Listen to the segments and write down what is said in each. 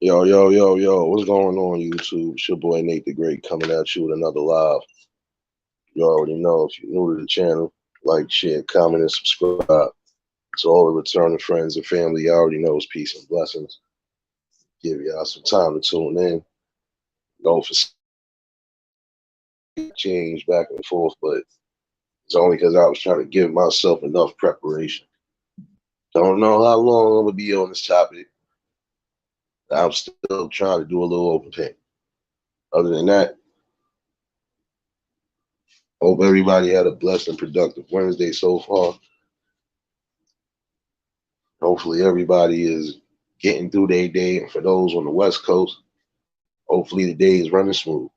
Yo, yo, yo, yo, what's going on, YouTube? It's your boy Nate the Great coming at you with another live. You already know if you're new to the channel, like, share, comment, and subscribe. To all the returning friends and family, you already know it's peace and blessings. Give y'all some time to tune in. Don't change back and forth, but it's only because I was trying to give myself enough preparation. Don't know how long I'm gonna be on this topic. I'm still trying to do a little open paint. Other than that, hope everybody had a blessed and productive Wednesday so far. Hopefully, everybody is getting through their day. And for those on the West Coast, hopefully the day is running smooth.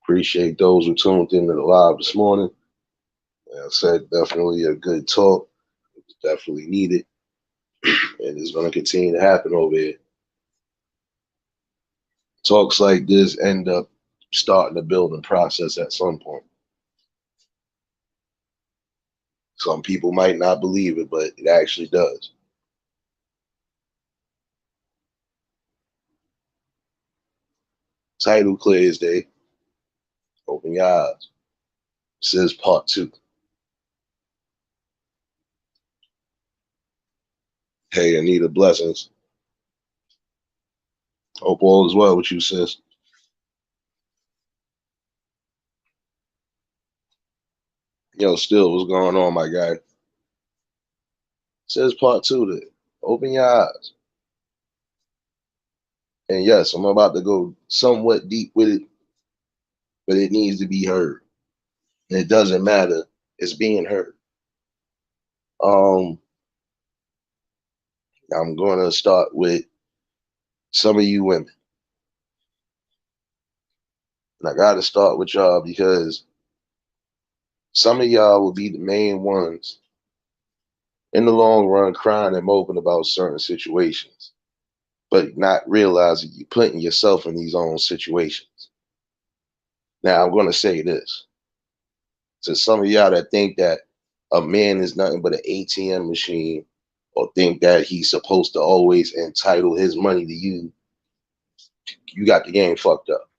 Appreciate those who tuned into the live this morning. Like I said, definitely a good talk. It was definitely needed, and it's going to continue to happen over here. Talks like this end up starting the building process at some point. Some people might not believe it, but it actually does. Title clear as day. Open your eyes. This is part two. Hey, Anita, blessings. Hope all is well with you, sis. Yo, still, what's going on, my guy? Says part two to open your eyes. And yes, I'm about to go somewhat deep with it, but it needs to be heard. And it doesn't matter, it's being heard. Um, I'm gonna start with some of you women. And I gotta start with y'all because some of y'all will be the main ones in the long run crying and moping about certain situations, but not realizing you're putting yourself in these own situations. Now I'm gonna say this. To some of y'all that think that a man is nothing but an ATM machine or think that he's supposed to always entitle his money to you, you got the game fucked up.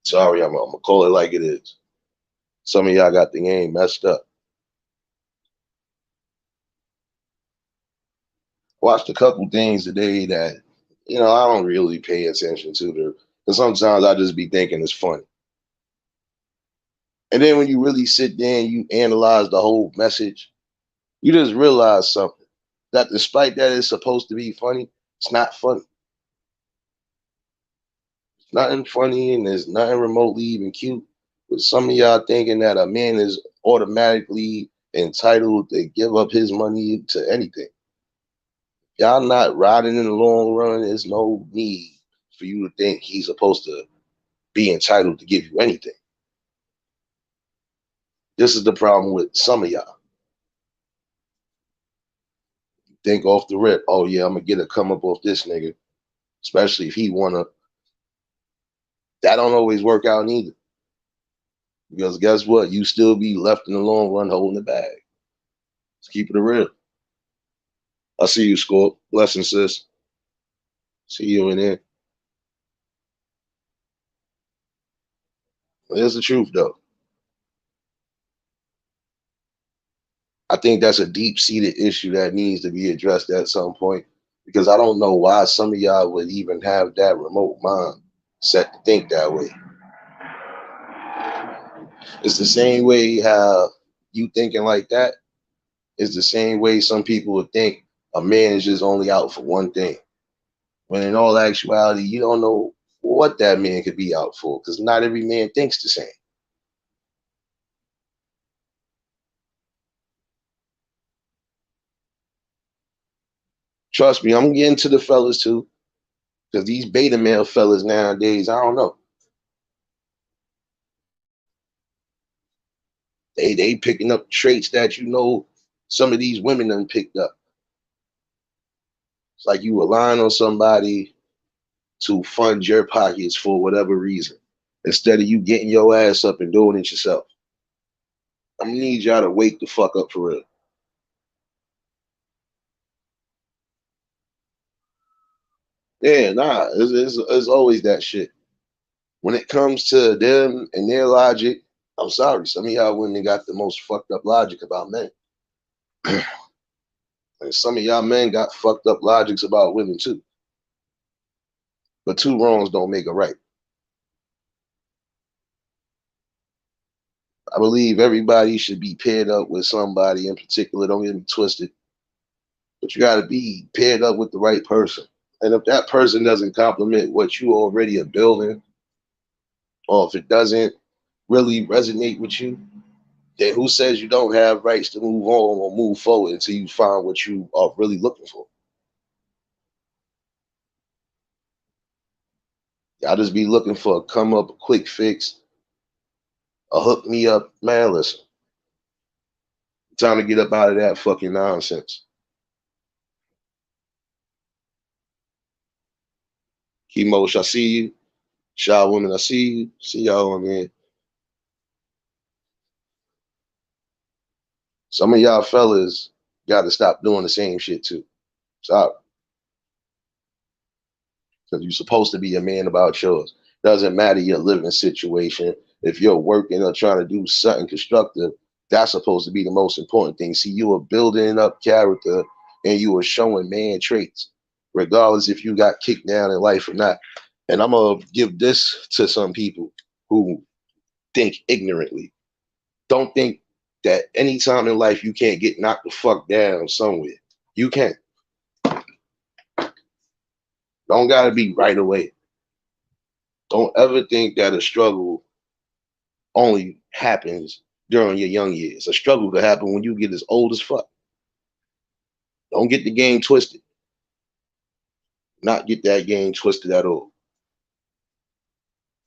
Sorry, I'm gonna call it like it is. Some of y'all got the game messed up. Watched a couple things today that, I don't really pay attention to. Because sometimes I just be thinking it's funny. And then when you really sit there and you analyze the whole message, you just realize something. That despite that it's supposed to be funny, it's not funny. Nothing funny and there's nothing remotely even cute. But some of y'all thinking that a man is automatically entitled to give up his money to anything. Y'all not riding in the long run. There's no need for you to think he's supposed to be entitled to give you anything. This is the problem with some of y'all. Think off the rip, oh yeah, I'm gonna get a come up off this nigga, especially if he wanna. That don't always work out neither. Because guess what? You still be left in the long run holding the bag. Let's keep it real. I see you, Scorp. Blessing, sis. See you in there. Here's the truth, though. I think that's a deep-seated issue that needs to be addressed at some point because I don't know why some of y'all would even have that remote mind set to think that way. It's the same way how you thinking like that is the same way some people would think a man is just only out for one thing. When in all actuality, you don't know what that man could be out for because not every man thinks the same. Trust me, I'm getting to the fellas too because these beta male fellas nowadays, I don't know. They picking up traits that some of these women done picked up. It's like you relying on somebody to fund your pockets for whatever reason instead of you getting your ass up and doing it yourself. I'm gonna need y'all to wake the fuck up for real. Yeah, nah, it's always that shit. When it comes to them and their logic, I'm sorry, some of y'all women got the most fucked up logic about men. And some of y'all men got fucked up logics about women too. But two wrongs don't make a right. I believe everybody should be paired up with somebody in particular. Don't get me twisted. But you got to be paired up with the right person. And if that person doesn't complement what you already are building, or if it doesn't really resonate with you, then who says you don't have rights to move on or move forward until you find what you are really looking for? Y'all just be looking for a come up, a quick fix, a hook me up. Man, listen, time to get up out of that fucking nonsense. Chemosh, I see you. Shy women, I see you. See y'all on there. Some of y'all fellas got to stop doing the same shit too. Stop. Because you're supposed to be a man about yours. Doesn't matter your living situation. If you're working or trying to do something constructive, that's supposed to be the most important thing. See, you are building up character and you are showing man traits, regardless if you got kicked down in life or not. And I'm going to give this to some people who think ignorantly. Don't think that any time in life you can't get knocked the fuck down somewhere. You can't. Don't got to be right away. Don't ever think that a struggle only happens during your young years. A struggle could happen when you get as old as fuck. Don't get the game twisted. Not get that game twisted at all.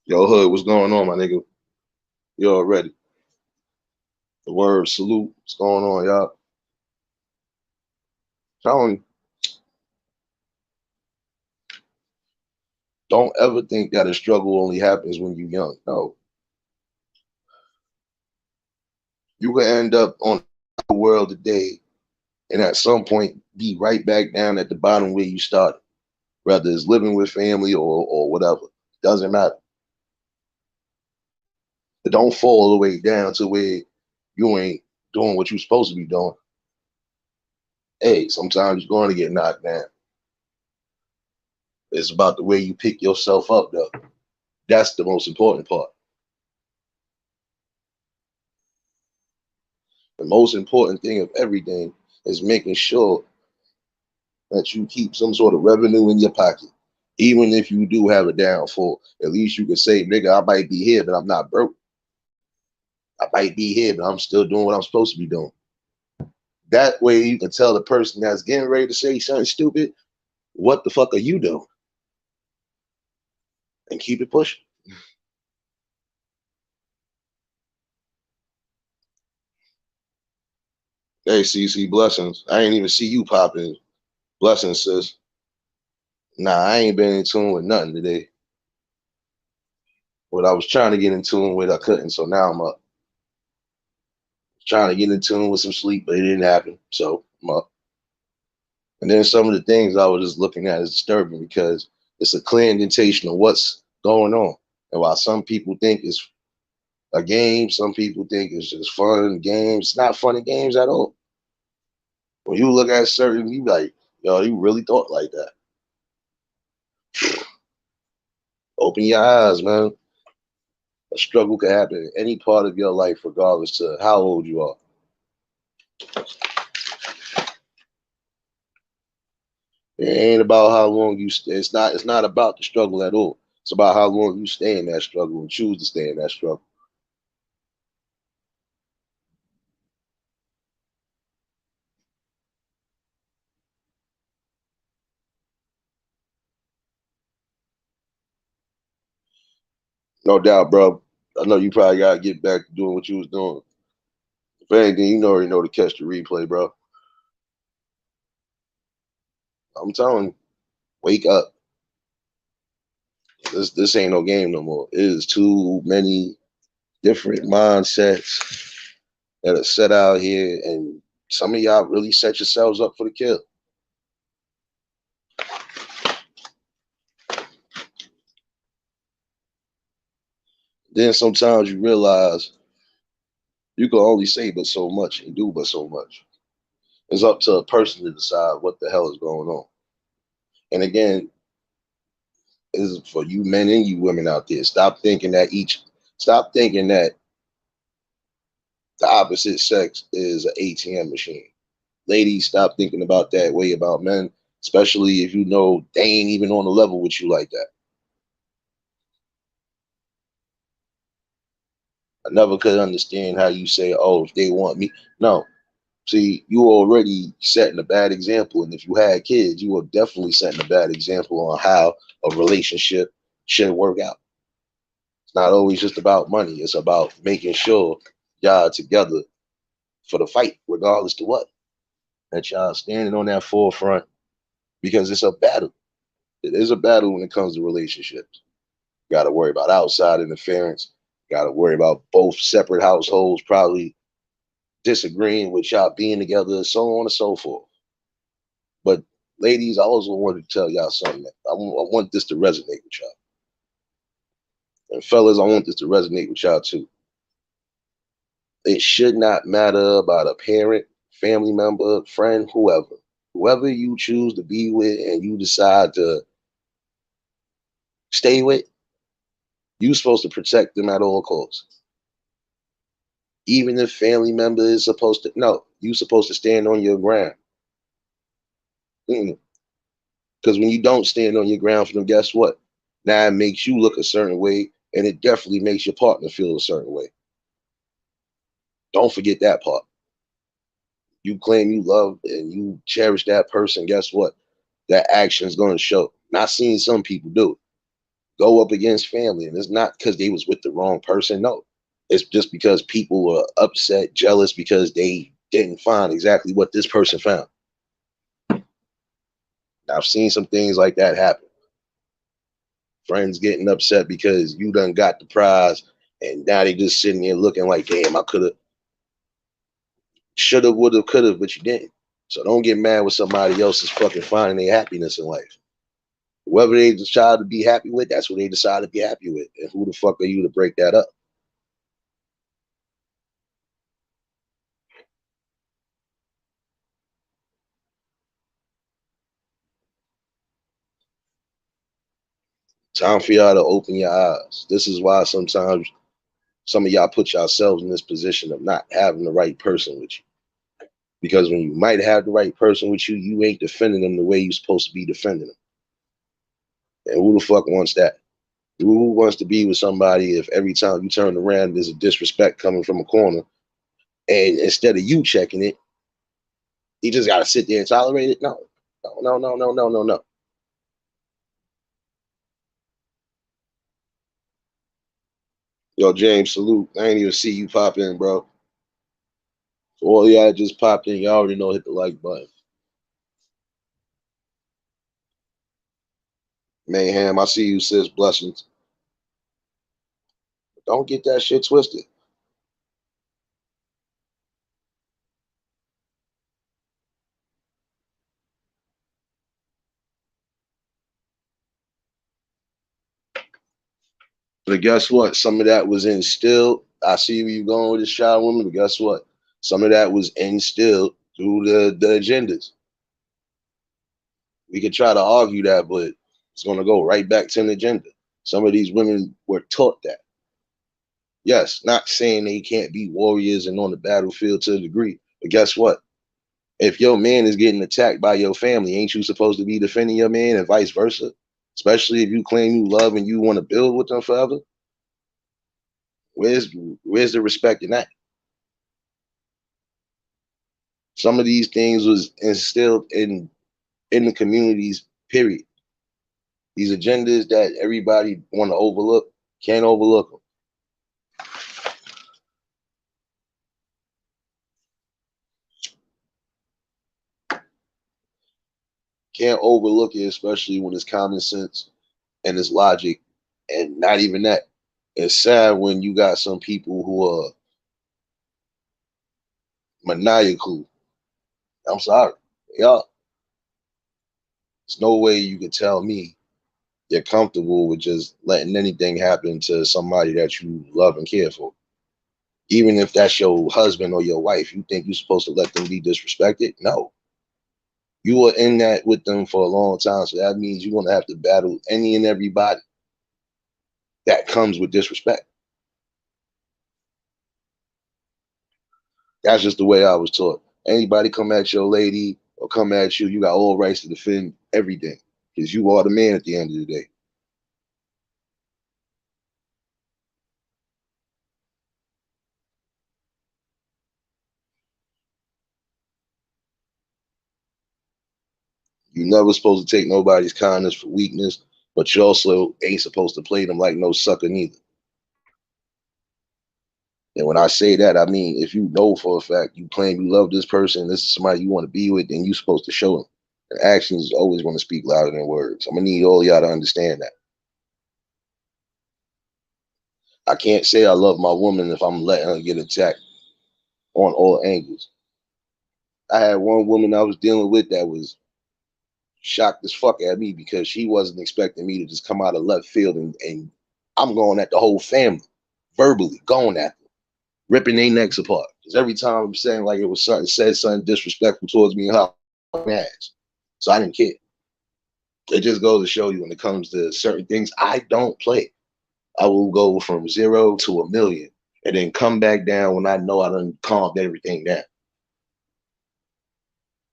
Yo, Hood, what's going on, my nigga? You already. The word salute. What's going on, y'all? Telling, don't ever think that a struggle only happens when you're young. No. You can end up on the world today and at some point be right back down at the bottom where you started, whether it's living with family or whatever. Doesn't matter. But don't fall all the way down to where you ain't doing what you're supposed to be doing. Hey, sometimes you're going to get knocked down. It's about the way you pick yourself up, though. That's the most important part. The most important thing of everything is making sure that you keep some sort of revenue in your pocket. Even if you do have a downfall, at least you can say, nigga, I might be here, but I'm not broke. I might be here, but I'm still doing what I'm supposed to be doing. That way you can tell the person that's getting ready to say something stupid, what the fuck are you doing? And keep it pushing. Hey, CC, blessings. I ain't even see you popping. Blessings, sis. Nah, I ain't been in tune with nothing today. What I was trying to get in tune with, I couldn't. So now I'm up. Trying to get in tune with some sleep, but it didn't happen. So I'm up. And then some of the things I was just looking at is disturbing because it's a clear indication of what's going on. And while some people think it's a game, some people think it's just fun games. It's not fun and games at all. When you look at certain, you like, yo, you really thought like that. Open your eyes, man. A struggle can happen in any part of your life, regardless to how old you are. It ain't about how long you stay. It's not. It's not about the struggle at all. It's about how long you stay in that struggle and choose to stay in that struggle. No doubt, bro. I know you probably gotta get back to doing what you was doing. If anything, you know already know to catch the replay, bro. I'm telling you, wake up. This ain't no game no more. It is too many different mindsets that are set out here, and some of y'all really set yourselves up for the kill. Then sometimes you realize you can only say but so much and do but so much. It's up to a person to decide what the hell is going on. And again, is for you men and you women out there. Stop thinking that the opposite sex is an ATM machine. Ladies, stop thinking about that way about men, especially if you know they ain't even on the level with you like that. I never could understand how you say, oh, if they want me. No. See, you already setting a bad example. And if you had kids, you were definitely setting a bad example on how a relationship should work out. It's not always just about money. It's about making sure y'all together for the fight, regardless to what. That y'all standing on that forefront because it's a battle. It is a battle when it comes to relationships. Got to worry about outside interference. Got to worry about both separate households probably disagreeing with y'all being together, so on and so forth. But ladies, I also wanted to tell y'all something. I want this to resonate with y'all. And fellas, I want this to resonate with y'all too. It should not matter about a parent, family member, friend, whoever. Whoever you choose to be with and you decide to stay with, you're supposed to protect them at all costs. Even if family member is supposed to, no, you're supposed to stand on your ground. Because when you don't stand on your ground for them, guess what? Now it makes you look a certain way, and it definitely makes your partner feel a certain way. Don't forget that part. You claim you love and you cherish that person, guess what? That action is going to show. Not seeing some people do it. Go up against family, and it's not because they was with the wrong person. No, it's just because people were upset, jealous because they didn't find exactly what this person found. I've seen some things like that happen. Friends getting upset because you done got the prize, and now they just sitting there looking like, damn, I could have, should have, would have, could have, but you didn't. So don't get mad with somebody else is fucking finding their happiness in life. Whoever they decide to be happy with, that's what they decide to be happy with. And who the fuck are you to break that up? Time for y'all to open your eyes. This is why sometimes some of y'all put yourselves in this position of not having the right person with you. Because when you might have the right person with you, you ain't defending them the way you're supposed to be defending them. And who the fuck wants that? Who wants to be with somebody if every time you turn around there's a disrespect coming from a corner, and instead of you checking it, he just got to sit there and tolerate it? No, no, no, no, no, no, no, no. Yo, James, salute. I ain't even see you pop in, bro. So all y'all just popped in. Y'all already know hit the like button. Mayhem, I see you, sis. Blessings. Don't get that shit twisted. But guess what? Some of that was instilled. I see where you going with this child woman, but guess what? Some of that was instilled through the agendas. We could try to argue that, but it's going to go right back to an agenda. Some of these women were taught that. Yes, not saying they can't be warriors and on the battlefield to a degree, but guess what? If your man is getting attacked by your family, ain't you supposed to be defending your man and vice versa? Especially if you claim you love and you want to build with them forever. Where's where's the respect in that? Some of these things was instilled in the communities, period. These agendas that everybody want to overlook, can't overlook them. Can't overlook it, especially when it's common sense and it's logic. And not even that. It's sad when you got some people who are maniacal. I'm sorry. Yeah. There's no way you can tell me You're comfortable with just letting anything happen to somebody that you love and care for. Even if that's your husband or your wife, you think you're supposed to let them be disrespected? No. You were in that with them for a long time, so that means you're gonna have to battle any and everybody that comes with disrespect. That's just the way I was taught. Anybody come at your lady or come at you, you got all rights to defend everything because you are the man at the end of the day. You're never supposed to take nobody's kindness for weakness, but you also ain't supposed to play them like no sucker neither. And when I say that, I mean if you know for a fact you claim you love this person, this is somebody you want to be with, then you're supposed to show them. And actions is always going to speak louder than words. I'm gonna need all y'all to understand that. I can't say I love my woman if I'm letting her get attacked on all angles. I had one woman I was dealing with that was shocked as fuck at me because she wasn't expecting me to just come out of left field and I'm going at the whole family, verbally going at them, ripping their necks apart. Because every time I'm saying like it was something, said something disrespectful towards me and how ass. So I didn't care. It just goes to show you when it comes to certain things, I don't play. I will go from 0 to 1,000,000 and then come back down when I know I done calmed everything down.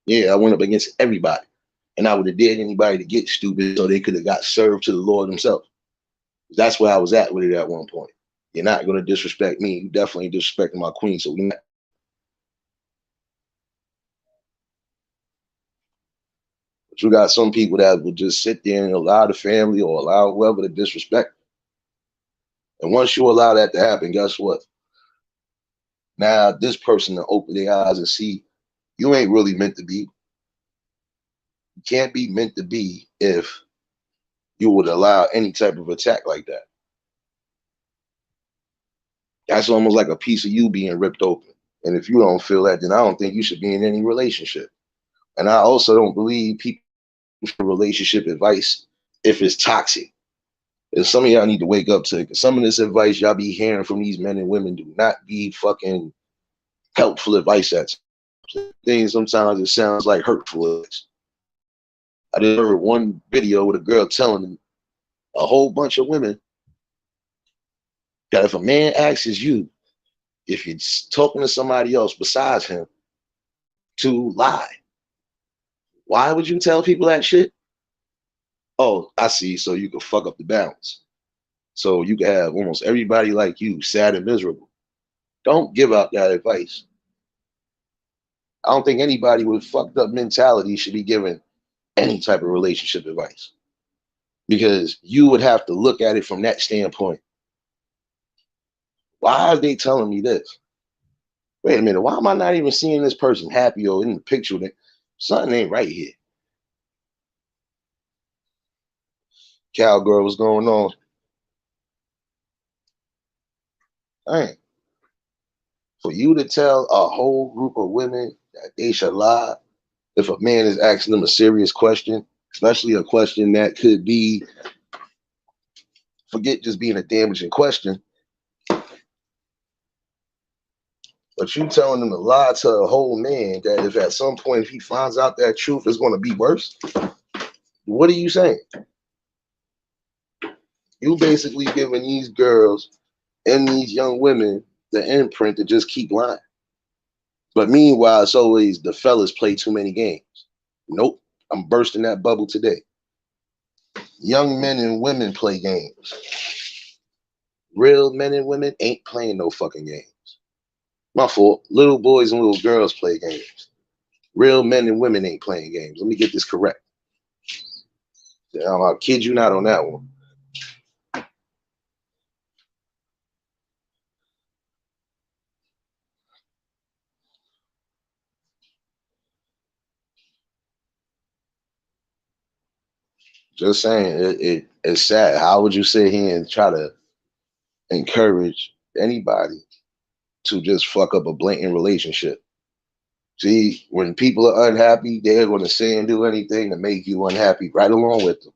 Yeah, I went up against everybody. And I would have dared anybody to get stupid so they could have got served to the Lord himself. That's where I was at with it at one point. You're not going to disrespect me. You definitely disrespecting my queen. So we're not. But you got some people that will just sit there and allow the family or allow whoever to disrespect. And once you allow that to happen, guess what? Now this person to open their eyes and see you ain't really meant to be. You can't be meant to be if you would allow any type of attack like that. That's almost like a piece of you being ripped open. And if you don't feel that, then I don't think you should be in any relationship. And I also don't believe people for relationship advice if it's toxic. And some of y'all need to wake up to it. Some of this advice y'all be hearing from these men and women do not be fucking helpful advice. That's things sometimes it sounds like hurtful advice. I did heard one video with a girl telling a whole bunch of women that if a man asks you if you're talking to somebody else besides him to lie, why would you tell people that shit? Oh, I see. So you can fuck up the balance. So you can have almost everybody like you sad and miserable. Don't give out that advice. I don't think anybody with fucked up mentality should be given any type of relationship advice because you would have to look at it from that standpoint. Why are they telling me this? Wait a minute. Why am I not even seeing this person happy or in the picture? Something ain't right here. Cowgirl, what's going on? Dang. For you to tell a whole group of women that they should lie if a man is asking them a serious question, especially a question that could be, forget just being a damaging question, but you telling them to lie to a whole man that if at some point if he finds out that truth is going to be worse, what are you saying? You basically giving these girls and these young women the imprint to just keep lying. But meanwhile, it's always the fellas play too many games. Nope, I'm bursting that bubble today. Young men and women play games. Real men and women ain't playing no fucking games. My fault. Little boys and little girls play games. Real men and women ain't playing games. Let me get this correct. I'll kid you not on that one. Just saying, it's sad. How would you sit here and try to encourage anybody to just fuck up a blatant relationship? See, when people are unhappy, they're going to say and do anything to make you unhappy right along with them.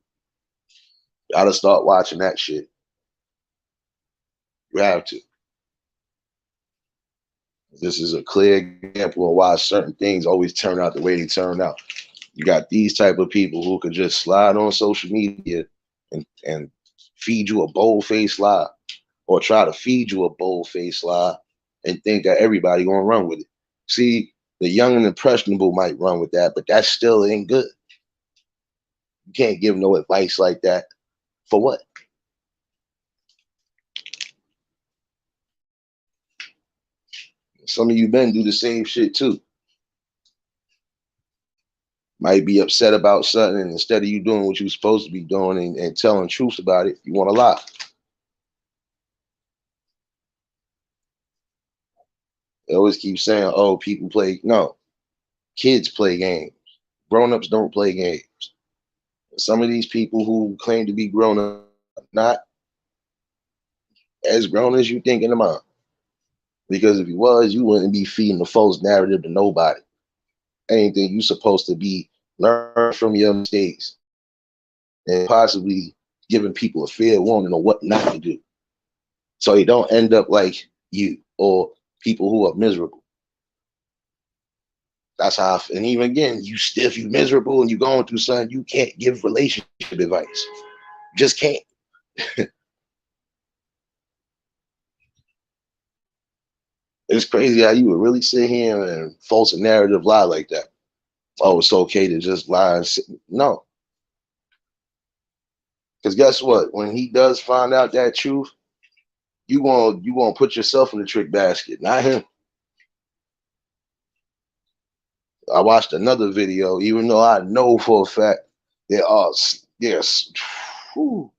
Gotta start watching that shit. You have to. This is a clear example of why certain things always turn out the way they turn out. You got these type of people who could just slide on social media and feed you a bold-faced lie, or try to feed you a bold-faced lie and think that everybody gonna run with it. See, the young and impressionable might run with that, but that still ain't good. You can't give no advice like that. For what? Some of you men do the same shit too. Might be upset about something, and instead of you doing what you're supposed to be doing and telling truth about it, you want to lie. They always keep saying, oh, people play. No, kids play games. Grown-ups don't play games. Some of these people who claim to be grown up, not as grown as you think in the mind. Because if you was, you wouldn't be feeding the false narrative to nobody. Anything you supposed to be learn from your mistakes and possibly giving people a fair warning on what not to do, so you don't end up like you or people who are miserable. That's how. And even again, you stiff, you miserable, and you going through something. You can't give relationship advice. Just can't. It's crazy how you would really sit here and false a narrative lie like that. Oh, it's okay to just lie and sit. No, because guess what? When he does find out that truth, you gonna put yourself in the trick basket, not him. I watched another video, even though I know for a fact there are yes, you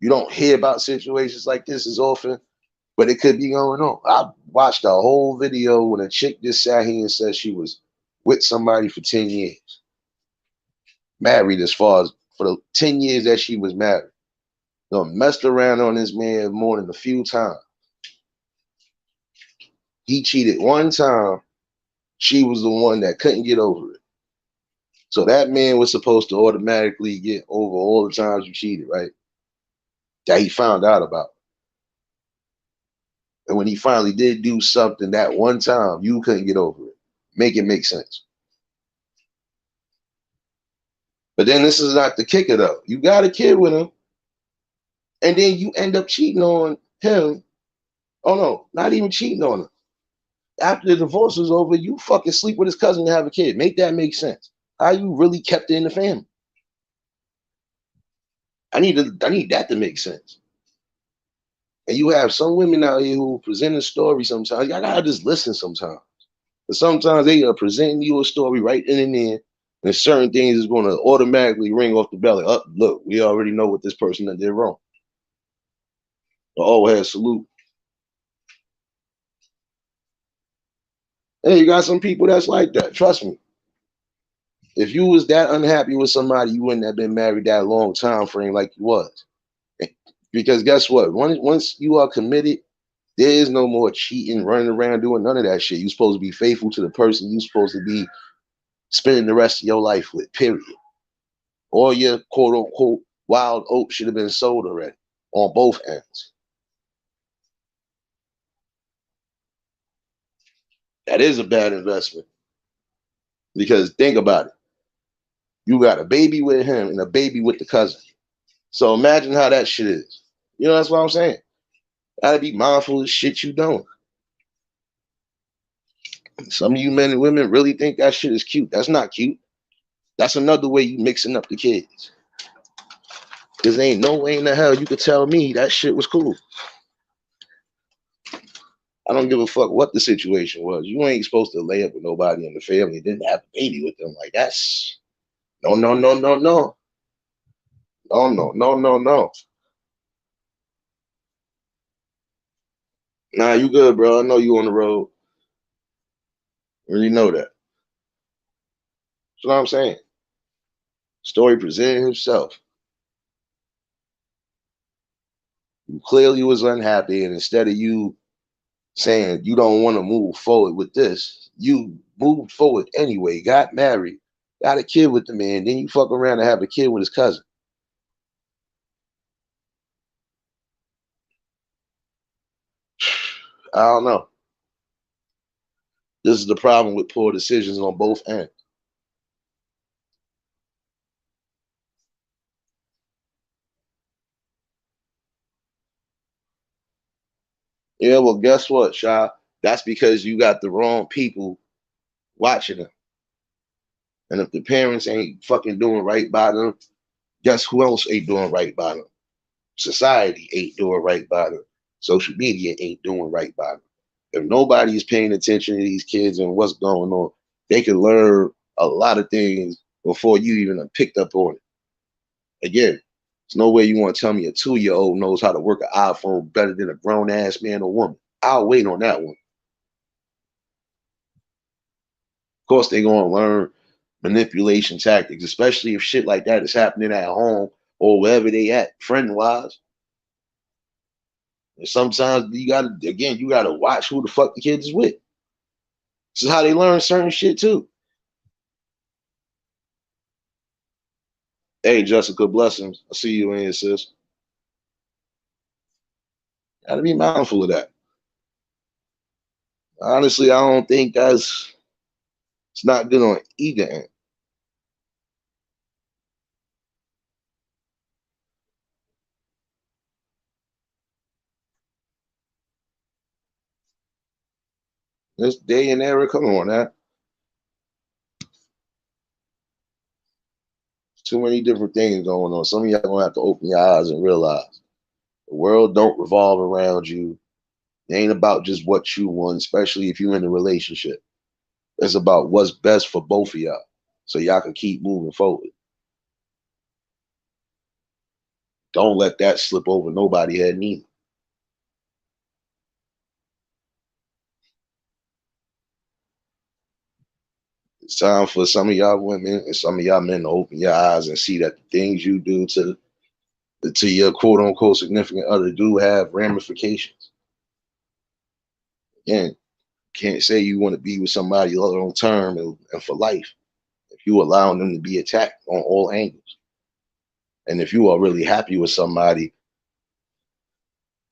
don't hear about situations like this as often, but it could be going on. I watched a whole video when a chick just sat here and said she was with somebody for 10 years, married as far as for the 10 years that she was married. Messed around on this man more than a few times. He cheated one time. She was the one that couldn't get over it. So that man was supposed to automatically get over all the times you cheated, right? That he found out about. And when he finally did do something that one time, you couldn't get over it. Make it make sense. But then this is not the kicker, though. You got a kid with him, and then you end up cheating on him. Oh, no, not even cheating on him. After the divorce was over, you fucking sleep with his cousin to have a kid. Make that make sense. How you really kept it in the family? I need that to make sense. And you have some women out here who present a story sometimes. I gotta just listen sometimes. But sometimes they are presenting you a story right in and there, and certain things is going to automatically ring off the belly. Oh, look, we already know what this person that did wrong. Oh, hey, salute. Hey, you got some people that's like that. Trust me. If you was that unhappy with somebody, you wouldn't have been married that long time frame like you was. Because guess what? Once you are committed, there is no more cheating, running around doing none of that shit. You're supposed to be faithful to the person you're supposed to be spending the rest of your life with, period. All your quote unquote wild oats should have been sold already on both ends. That is a bad investment. Because think about it. You got a baby with him and a baby with the cousin. So imagine how that shit is. You know, that's what I'm saying. Gotta be mindful of shit you doing. Some of you men and women really think that shit is cute. That's not cute. That's another way you mixing up the kids. Because ain't no way in the hell you could tell me that shit was cool. I don't give a fuck what the situation was. You ain't supposed to lay up with nobody in the family and then have a baby with them. Like, that's no, no, no, no, no. No, no, no, no, no. Nah, you good, bro. I know you on the road. Really know that. That's what I'm saying. Story presented himself. You clearly was unhappy, and instead of you saying you don't want to move forward with this, you moved forward anyway, got married, got a kid with the man, then you fuck around and have a kid with his cousin. I don't know. This is the problem with poor decisions on both ends. Yeah, well, guess what, Sha? That's because you got the wrong people watching them. And if the parents ain't fucking doing right by them, guess who else ain't doing right by them? Society ain't doing right by them. Social media ain't doing right by them. If nobody is paying attention to these kids and what's going on, they can learn a lot of things before you even have picked up on it. Again, there's no way you want to tell me a 2-year-old knows how to work an iPhone better than a grown ass man or woman. I'll wait on that one. Of course, they're going to learn manipulation tactics, especially if shit like that is happening at home or wherever they at, friend wise. And sometimes you gotta watch who the fuck the kids is with. This is how they learn certain shit too. Hey, Jessica, blessings. I see you in here, sis. Gotta be mindful of that. Honestly, I don't think it's not good on either end. This day and era, come on now. Too many different things going on. Some of y'all gonna have to open your eyes and realize the world don't revolve around you. It ain't about just what you want, especially if you're in a relationship. It's about what's best for both of y'all, so y'all can keep moving forward. Don't let that slip over nobody head neither. It's time for some of y'all women and some of y'all men to open your eyes and see that the things you do to your quote unquote significant other do have ramifications. Again, can't say you want to be with somebody long term and for life if you allowing them to be attacked on all angles. And if you are really happy with somebody,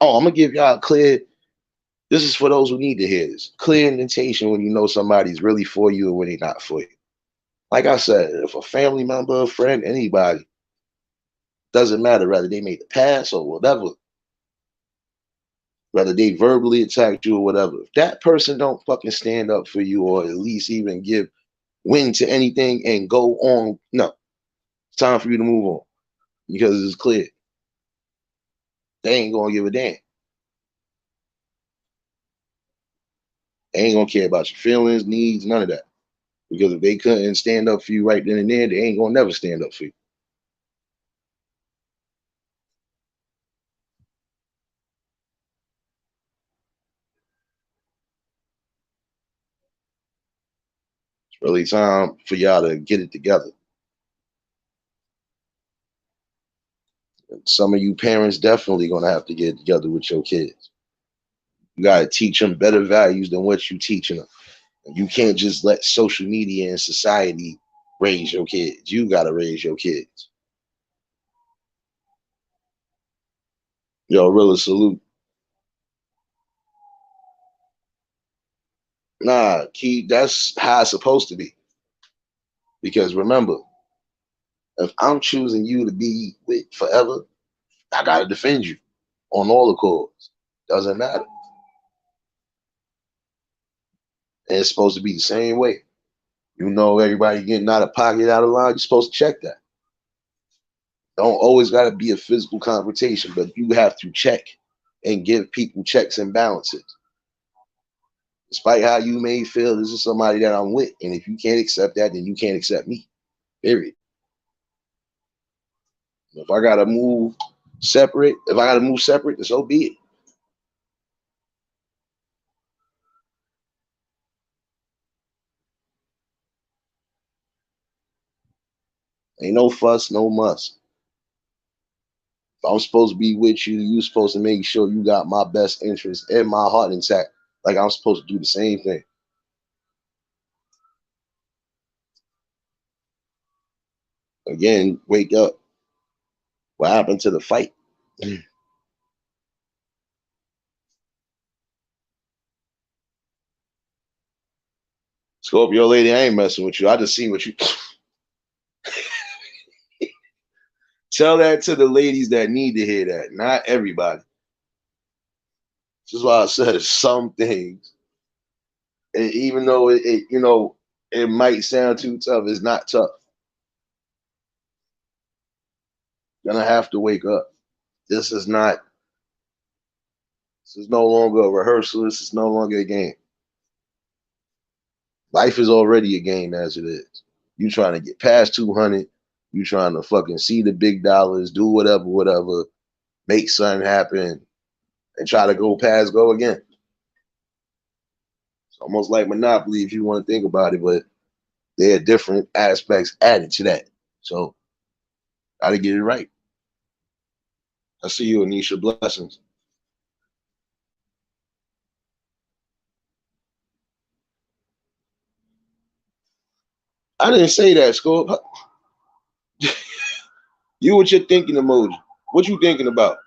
oh, I'm gonna give y'all a clear. This is for those who need to hear this. Clear indentation when you know somebody's really for you and when they're not for you. Like I said, if a family member, a friend, anybody, doesn't matter whether they made the pass or whatever, whether they verbally attacked you or whatever. If that person don't fucking stand up for you or at least even give win to anything and go on, no, it's time for you to move on because it's clear they ain't gonna give a damn. They ain't gonna care about your feelings, needs, none of that. Because if they couldn't stand up for you right then and there, they ain't gonna never stand up for you. It's really time for y'all to get it together. And some of you parents definitely gonna have to get it together with your kids. You gotta teach them better values than what you teaching them. You can't just let social media and society raise your kids. You gotta raise your kids. Yo, really salute. Nah, Key, that's how it's supposed to be. Because remember, if I'm choosing you to be with forever, I gotta defend you on all the chords. Doesn't matter. And it's supposed to be the same way. You know, everybody getting out of pocket, out of line, you're supposed to check that. Don't always got to be a physical confrontation, but you have to check and give people checks and balances. Despite how you may feel, this is somebody that I'm with. And if you can't accept that, then you can't accept me. Period. If I gotta move separate, then so be it. Ain't no fuss, no muss. If I'm supposed to be with you, you supposed to make sure you got my best interest and my heart intact. Like I'm supposed to do the same thing. Again, wake up. What happened to the fight? Scorpio lady, I ain't messing with you. I just seen what you tell that to the ladies that need to hear that. Not everybody. This is why I said some things. And even though it might sound too tough, it's not tough. You're gonna have to wake up. This is not, this is no longer a rehearsal. This is no longer a game. Life is already a game as it is. You trying to get past 200, you trying to fucking see the big dollars, do whatever, make something happen, and try to go again. It's almost like Monopoly if you want to think about it, but there are different aspects added to that. So gotta get it right. I see you, Anisha. Blessings. I didn't say that, Scope. You with your thinking emoji. What you thinking about?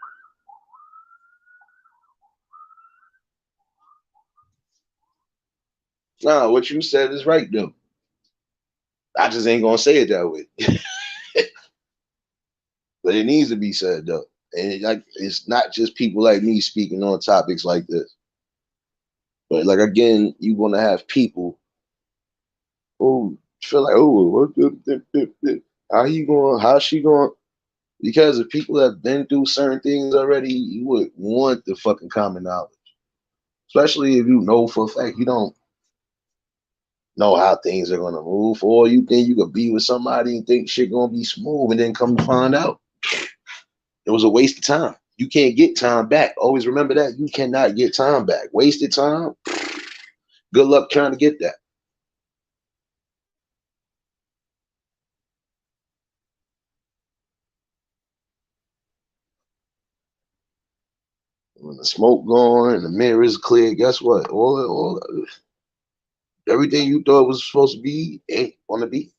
Nah, what you said is right though. I just ain't gonna say it that way. But it needs to be said though. And it's not just people like me speaking on topics like this. But like again, you're gonna have people who feel like, oh, how you going? How's she going? Because if people have been through certain things already, you would want the fucking common knowledge. Especially if you know for a fact you don't know how things are gonna move, or you think you could be with somebody and think shit gonna be smooth, and then come to find out it was a waste of time. You can't get time back. Always remember that. You cannot get time back. Wasted time. Good luck trying to get that. When the smoke gone and the mirror is clear, guess what? All everything you thought was supposed to be ain't gonna be.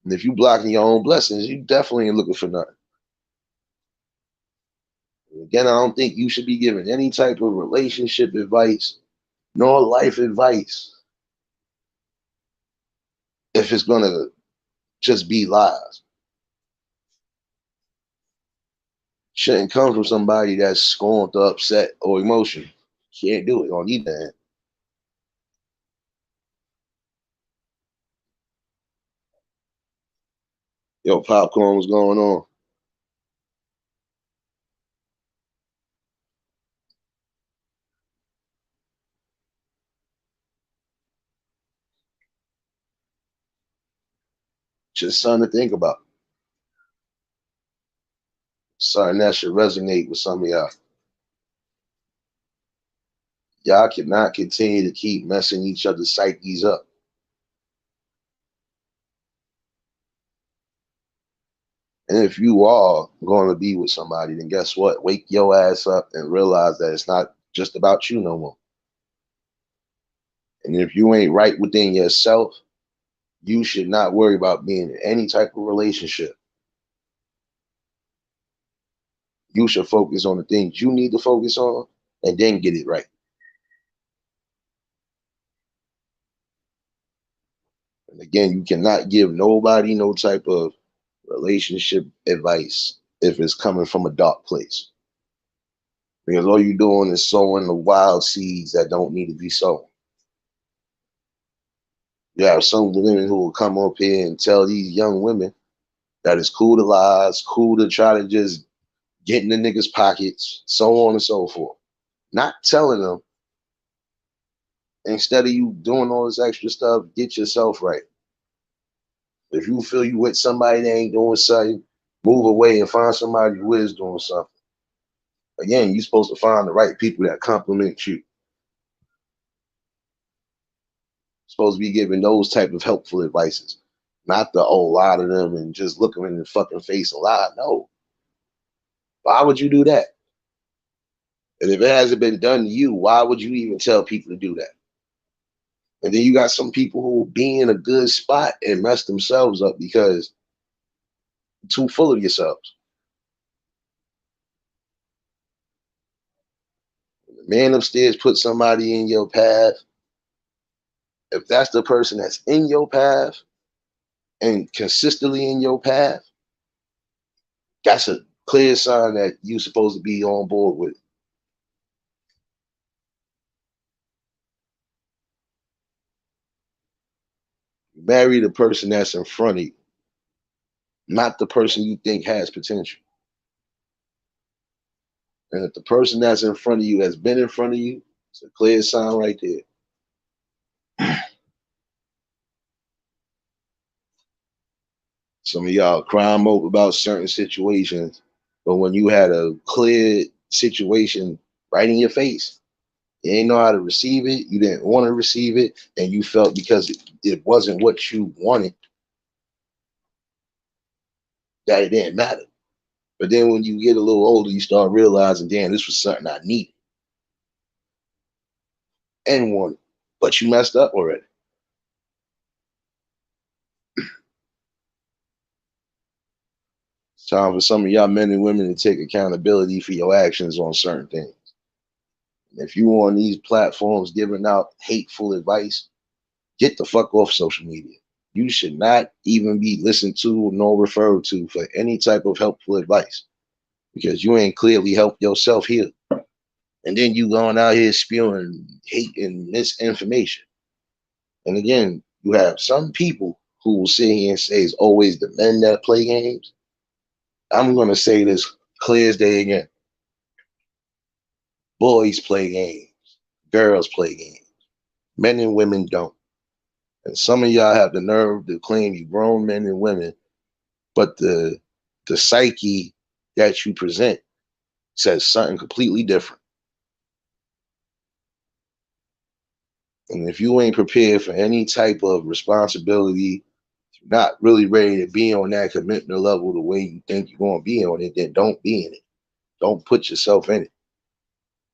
And if you blocking your own blessings, you definitely ain't looking for nothing. Again, I don't think you should be giving any type of relationship advice nor life advice if it's gonna just be lies. Shouldn't come from somebody that's scorned, upset, or emotional. Can't do it on either end. Yo, popcorn, what's going on? Just something to think about. Something that should resonate with some of y'all. Y'all cannot continue to keep messing each other's psyches up. And if you are going to be with somebody, then guess what? Wake your ass up and realize that it's not just about you no more. And if you ain't right within yourself, you should not worry about being in any type of relationship. You should focus on the things you need to focus on and then get it right. And again, you cannot give nobody no type of relationship advice if it's coming from a dark place. Because all you're doing is sowing the wild seeds that don't need to be sown. You have some women who will come up here and tell these young women that it's cool to lie, it's cool to try to just get in the niggas' pockets, so on and so forth. Not telling them, instead of you doing all this extra stuff, get yourself right. If you feel you with somebody that ain't doing something, move away and find somebody who is doing something. Again, you're supposed to find the right people that compliment you. You're supposed to be giving those type of helpful advices, not the oh lie to them and just look them in the fucking face and lie. No, why would you do that? And if it hasn't been done to you, why would you even tell people to do that? And then you got some people who will be in a good spot and mess themselves up because you're too full of yourselves. The man upstairs put somebody in your path. If that's the person that's in your path and consistently in your path, that's a clear sign that you're supposed to be on board with it. Marry the person that's in front of you, not the person you think has potential. And if the person that's in front of you has been in front of you, it's a clear sign right there. Some of y'all crime over about certain situations, but when you had a clear situation right in your face, you didn't know how to receive it, you didn't want to receive it, and you felt because it wasn't what you wanted that it didn't matter. But then when you get a little older, you start realizing, damn, this was something I needed and wanted, but you messed up already. It's time for some of y'all men and women to take accountability for your actions on certain things. If you on these platforms giving out hateful advice, get the fuck off social media. You should not even be listened to nor referred to for any type of helpful advice because you ain't clearly helped yourself here. And then you going out here spewing hate and misinformation. And again, you have some people who will sit here and say it's always the men that play games. I'm going to say this clear as day again. Boys play games. Girls play games. Men and women don't. And some of y'all have the nerve to claim you grown men and women, but the psyche that you present says something completely different. And if you ain't prepared for any type of responsibility, not really ready to be on that commitment level the way you think you're going to be on it, then don't be in it. Don't put yourself in it.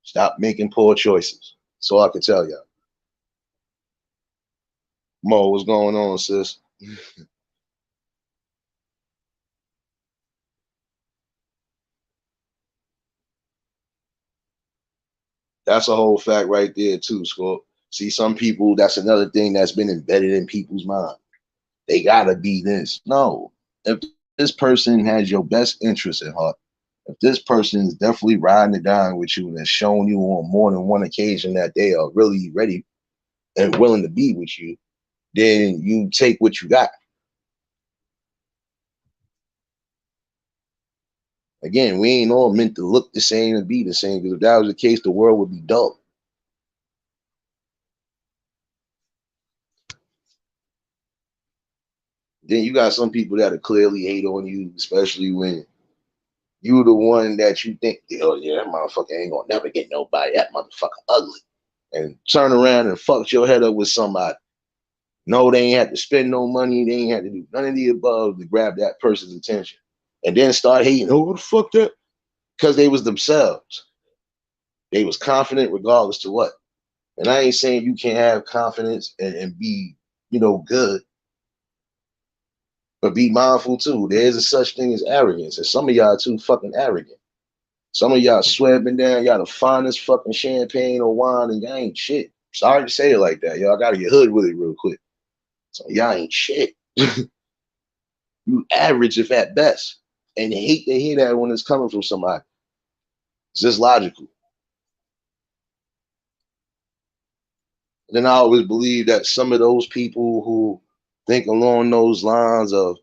Stop making poor choices. That's all I can tell y'all. Mo, what's going on, sis? That's a whole fact right there, too, Scorp. See, some people, that's another thing that's been embedded in people's mind. They gotta be this. No. If this person has your best interest at heart, if this person is definitely riding it down with you and has shown you on more than one occasion that they are really ready and willing to be with you, then you take what you got. Again, we ain't all meant to look the same and be the same, because if that was the case, the world would be dull. Then you got some people that are clearly hate on you, especially when you the one that you think, oh yeah, that motherfucker ain't gonna never get nobody. That motherfucker ugly. And turn around and fuck your head up with somebody. No, they ain't had to spend no money. They ain't had to do none of the above to grab that person's attention. And then start hating, oh, what the fuck that? Because they was themselves. They was confident regardless to what. And I ain't saying you can't have confidence and be, good. But be mindful too. There is a such thing as arrogance. And some of y'all too fucking arrogant. Some of y'all sweating down, y'all the finest fucking champagne or wine, and y'all ain't shit. Sorry to say it like that. Y'all gotta get hood with it real quick. So y'all ain't shit. You average if at best. And you hate to hear that when it's coming from somebody. It's just logical. And then I always believe that some of those people who think along those lines of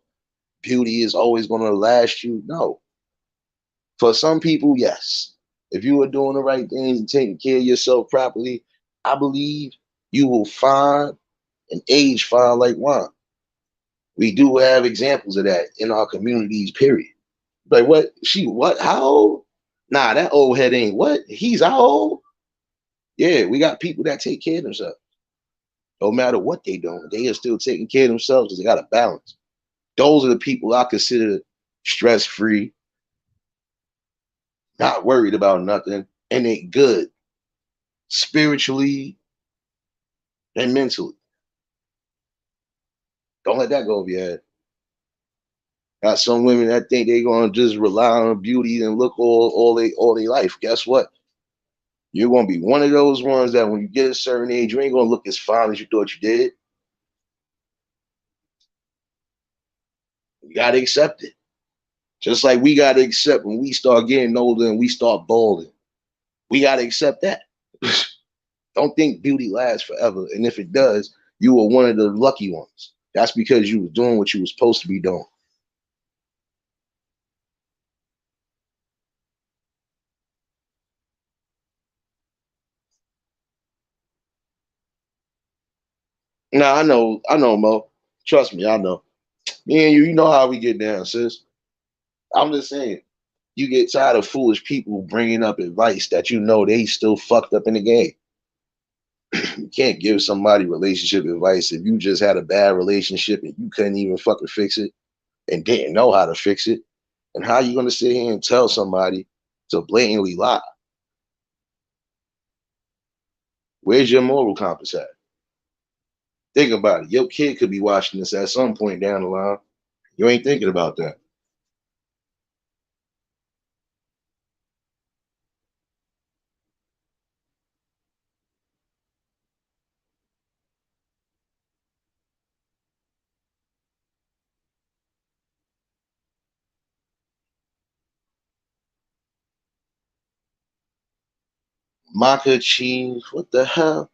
beauty is always going to last you, no. For some people, yes. If you are doing the right things and taking care of yourself properly, I believe you will find and age fine like wine. We do have examples of that in our communities, period. Like, what? She, what? How old? Nah, that old head ain't what? He's how old? Yeah, we got people that take care of themselves. No matter what they doing, they are still taking care of themselves because they got a balance. Those are the people I consider stress free, not worried about nothing, and they good spiritually and mentally. Don't let that go over your head. Got some women that think they're gonna just rely on beauty and look all they life. Guess what? You're gonna be one of those ones that when you get a certain age, you ain't gonna look as fine as you thought you did. You gotta accept it. Just like we gotta accept when we start getting older and we start balding. We gotta accept that. Don't think beauty lasts forever. And if it does, you were one of the lucky ones. That's because you was doing what you were supposed to be doing. Now I know, Mo. Trust me, I know. Me and you know how we get down, sis. I'm just saying, you get tired of foolish people bringing up advice that you know they still fucked up in the game. You can't give somebody relationship advice if you just had a bad relationship and you couldn't even fucking fix it and didn't know how to fix it. And how you gonna sit here and tell somebody to blatantly lie? Where's your moral compass at? Think about it. Your kid could be watching this at some point down the line. You ain't thinking about that. Maca cheese, what the hell?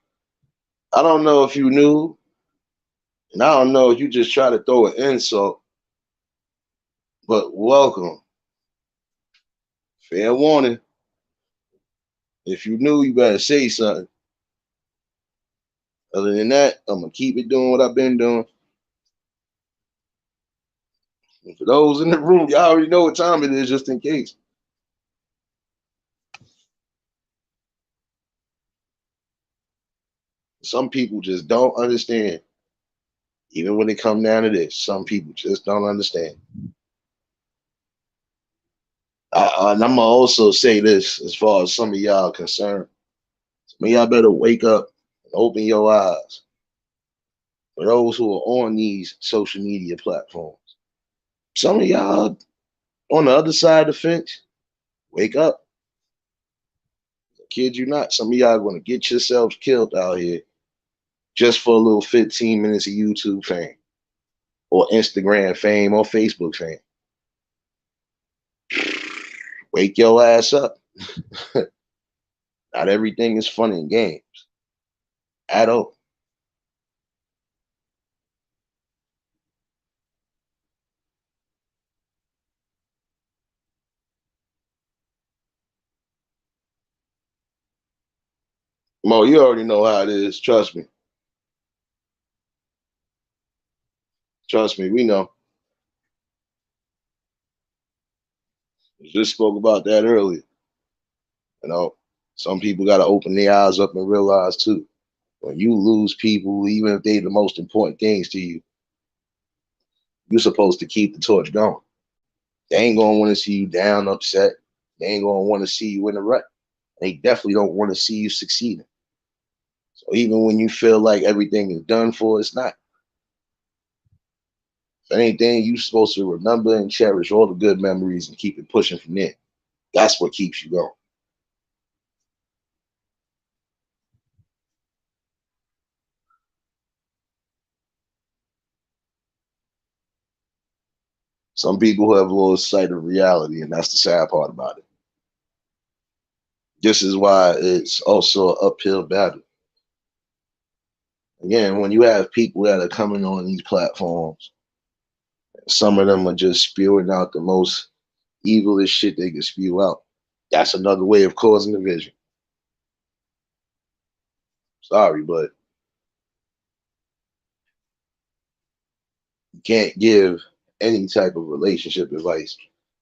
I don't know if you knew, and I don't know if you just try to throw an insult, but welcome. Fair warning. If you knew, you better say something. Other than that, I'm gonna keep it doing what I've been doing. And for those in the room, y'all already know what time it is, just in case. Some people just don't understand. Even when it come down to this, some people just don't understand. And I'm gonna also say this as far as some of y'all concerned. Some of y'all better wake up and open your eyes. For those who are on these social media platforms, some of y'all on the other side of the fence, wake up. I kid you not, some of y'all are gonna get yourselves killed out here just for a little 15 minutes of YouTube fame or Instagram fame or Facebook fame. Wake your ass up. Not everything is fun and games at all. Mo, you already know how it is. Trust me. Trust me, we know. We just spoke about that earlier. You know, some people got to open their eyes up and realize too. When you lose people, even if they the most important things to you, you're supposed to keep the torch going. They ain't gonna want to see you down, upset. They ain't gonna want to see you in a rut. They definitely don't want to see you succeeding. So even when you feel like everything is done for, it's not. If anything, you're supposed to remember and cherish all the good memories and keep it pushing from there. That's what keeps you going. Some people have lost sight of reality, and that's the sad part about it. This is why it's also an uphill battle. Again, when you have people that are coming on these platforms, some of them are just spewing out the most evilest shit they can spew out. That's another way of causing division. Sorry, but you can't give any type of relationship advice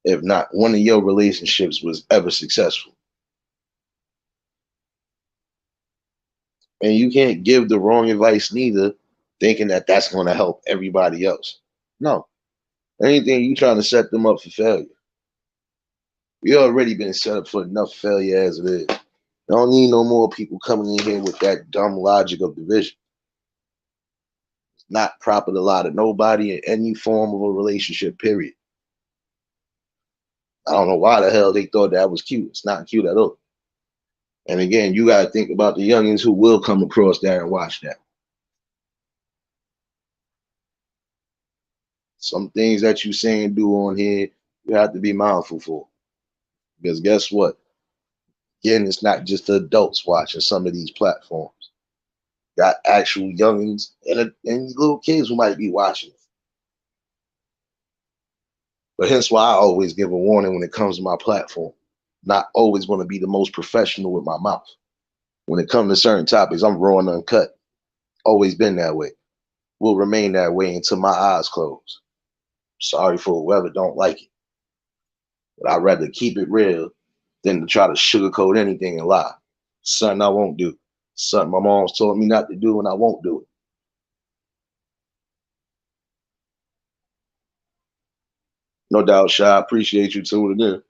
if not one of your relationships was ever successful. And you can't give the wrong advice neither, thinking that that's going to help everybody else. No, anything you trying to set them up for failure. We already been set up for enough failure as it is. Don't need no more people coming in here with that dumb logic of division. It's not proper to lie to nobody in any form of a relationship, period. I don't know why the hell they thought that was cute. It's not cute at all. And again, you got to think about the youngins who will come across that and watch that. Some things that you say and do on here, you have to be mindful for. Because guess what? Again, it's not just the adults watching some of these platforms. Got actual youngins and little kids who might be watching. But hence why I always give a warning when it comes to my platform. Not always going to be the most professional with my mouth. When it comes to certain topics, I'm raw and uncut. Always been that way. Will remain that way until my eyes close. Sorry for whoever don't like it. But I'd rather keep it real than to try to sugarcoat anything and lie. Something I won't do. Something my mom's told me not to do and I won't do it. No doubt, Shy. I appreciate you tuning in.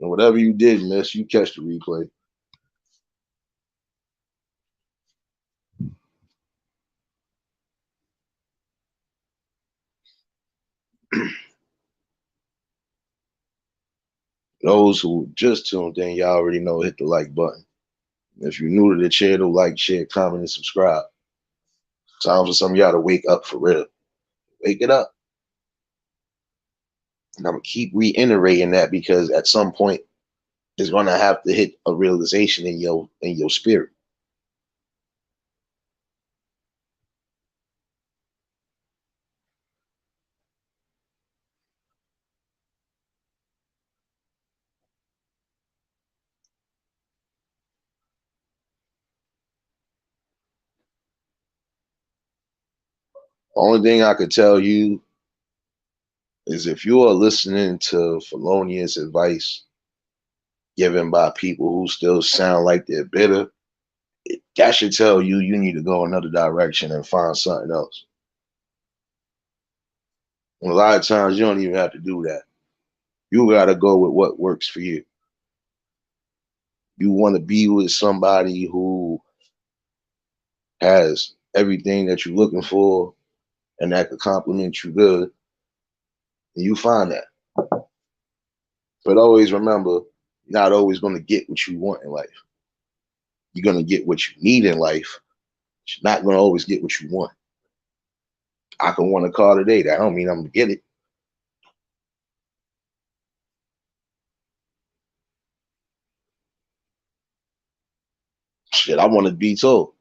And whatever you did, miss, you catch the replay. Those who just tuned in, y'all already know, hit the like button. If you're new to the channel, like, share, comment, and subscribe. Time for some of y'all to wake up for real. Wake it up. And I'm gonna keep reiterating that because at some point it's gonna have to hit a realization in your spirit. Only thing I could tell you is if you are listening to felonious advice given by people who still sound like they're bitter, that should tell you you need to go another direction and find something else. And a lot of times you don't even have to do that. You got to go with what works for you. You want to be with somebody who has everything that you're looking for and that could compliment you good, and you find that. But always remember, you're not always going to get what you want in life. You're going to get what you need in life. But you're not going to always get what you want. I can want a car today. That don't mean I'm going to get it. Shit, I want to be told.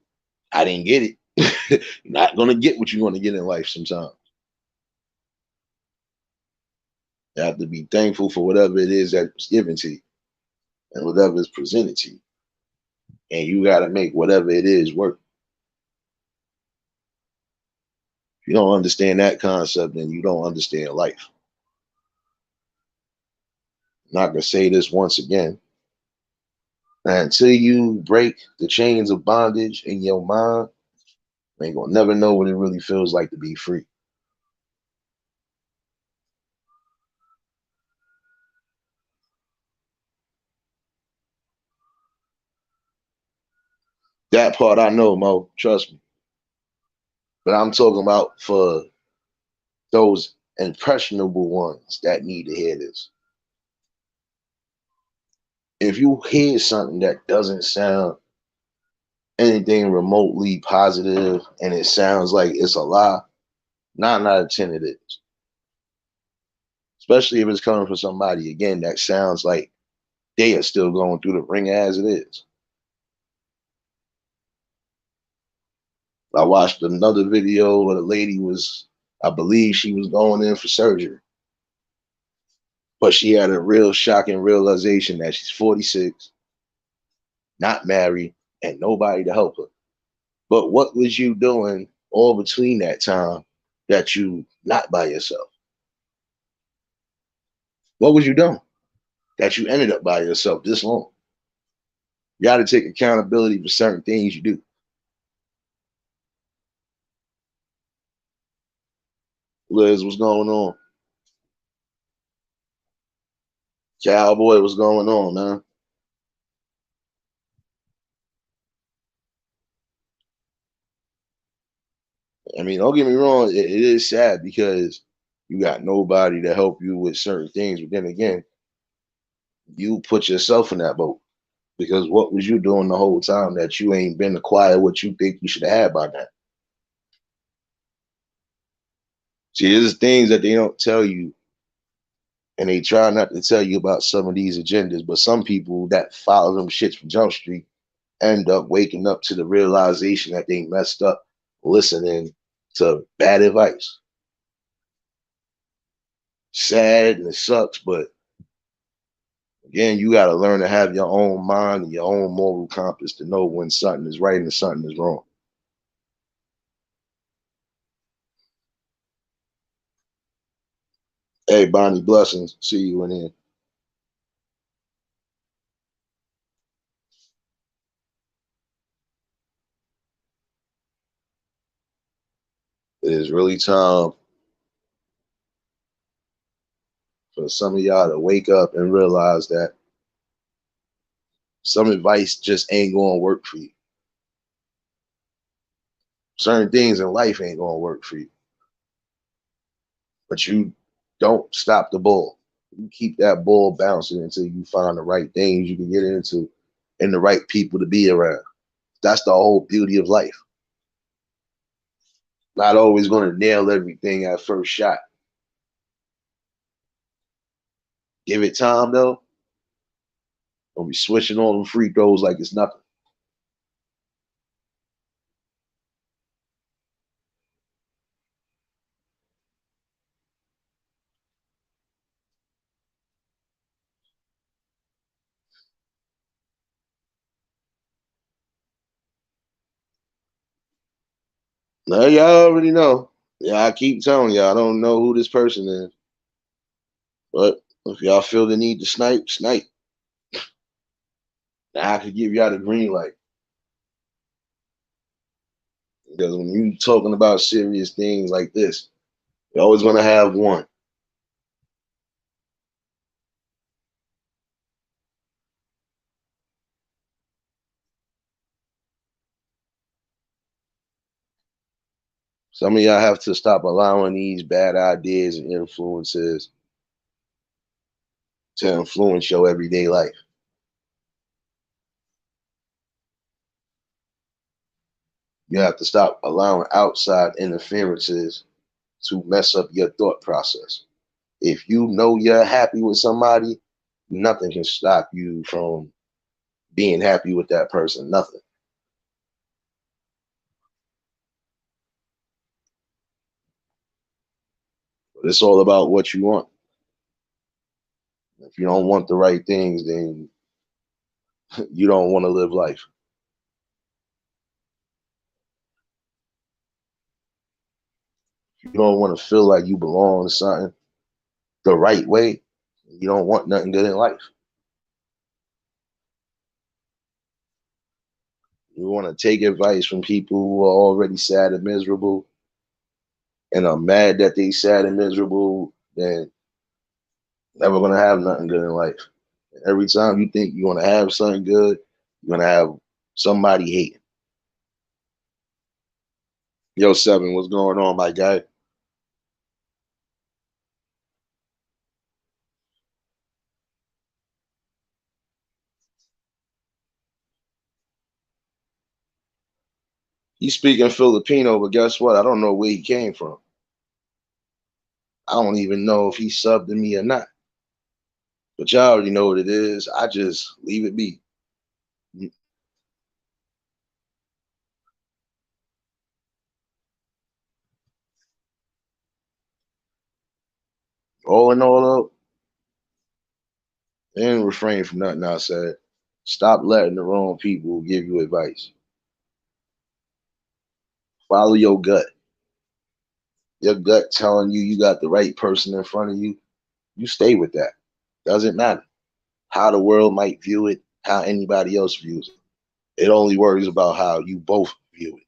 I didn't get it. You're not going to get what you want to get in life sometimes. You have to be thankful for whatever it is that's given to you and whatever is presented to you. And you got to make whatever it is work. If you don't understand that concept, then you don't understand life. I'm not going to say this once again. Until you break the chains of bondage in your mind, you ain't going to never know what it really feels like to be free. That part I know, Mo. Trust me. But I'm talking about for those impressionable ones that need to hear this. If you hear something that doesn't sound anything remotely positive and it sounds like it's a lie, 9 out of 10 it is. Especially if it's coming from somebody, again, that sounds like they are still going through the ring as it is. I watched another video where the lady was, I believe she was going in for surgery. But she had a real shocking realization that she's 46, not married, and nobody to help her. But what was you doing all between that time that you not by yourself? What was you doing that you ended up by yourself this long? You got to take accountability for certain things you do. Liz, what's going on? Cowboy, what's going on, man? I mean, don't get me wrong, it is sad because you got nobody to help you with certain things. But then again, you put yourself in that boat. Because what was you doing the whole time that you ain't been acquired what you think you should have had by now? See, there's things that they don't tell you, and they try not to tell you about some of these agendas. But some people that follow them shits from Jump Street end up waking up to the realization that they messed up listening to bad advice. Sad and it sucks, but again, you got to learn to have your own mind and your own moral compass to know when something is right and something is wrong. Hey, Bonnie, blessings. See you in here. It is really time for some of y'all to wake up and realize that some advice just ain't going to work for you. Certain things in life ain't going to work for you, but you don't stop the ball. You keep that ball bouncing until you find the right things you can get into and the right people to be around. That's the whole beauty of life. Not always going to nail everything at first shot. Give it time though. Don't be switching on them free throws like it's nothing. Now y'all already know. Yeah, I keep telling y'all, I don't know who this person is, but if y'all feel the need to snipe, snipe. Now I could give y'all the green light. Because when you talking about serious things like this, you're always gonna have one. Some of y'all have to stop allowing these bad ideas and influences to influence your everyday life. You have to stop allowing outside interferences to mess up your thought process. If you know you're happy with somebody, nothing can stop you from being happy with that person. Nothing. But it's all about what you want. If you don't want the right things, then you don't want to live life. If you don't want to feel like you belong to something the right way, you don't want nothing good in life. You want to take advice from people who are already sad and miserable and are mad that they sad and miserable, then never gonna have nothing good in life. Every time you think you're gonna have something good, you're gonna have somebody hating. Yo, Seven, what's going on, my guy? He's speaking Filipino, but guess what? I don't know where he came from. I don't even know if he subbed to me or not. But y'all already know what it is. I just leave it be. All in all, though, and refrain from nothing I said. Stop letting the wrong people give you advice. Follow your gut. Your gut telling you you got the right person in front of you. You stay with that. Doesn't matter how the world might view it, how anybody else views it. It only worries about how you both view it.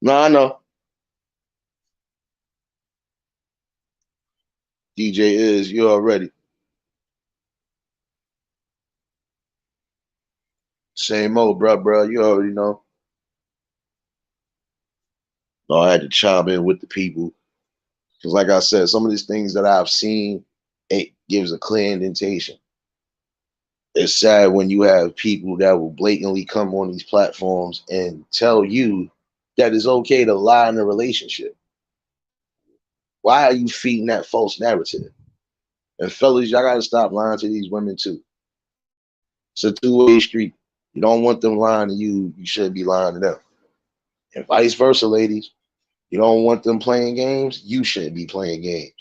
No, I know. DJ is you already. Same old, bro. You already know. So I had to chime in with the people because, like I said, some of these things that I've seen, it gives a clear indentation. It's sad when you have people that will blatantly come on these platforms and tell you that it's okay to lie in a relationship. Why are you feeding that false narrative? And fellas, y'all gotta stop lying to these women too. It's a two-way street. You don't want them lying to you, you shouldn't be lying to them. And vice versa, ladies. You don't want them playing games, you shouldn't be playing games.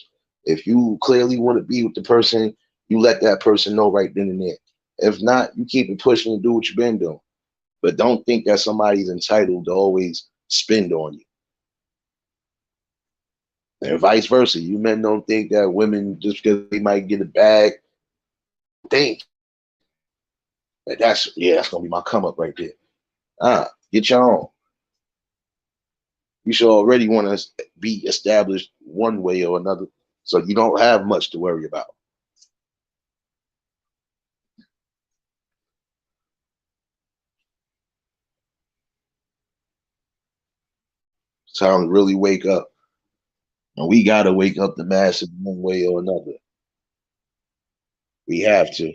If you clearly want to be with the person, you let that person know right then and there. If not, you keep it pushing and do what you've been doing. But don't think that somebody's entitled to always spend on you. And vice versa. You men don't think that women, just because they might get a bag, think that that's gonna be my come up right there. Get your own. You should already want to be established one way or another, so you don't have much to worry about. It's time to really wake up. And we gotta wake up the masses one way or another. We have to.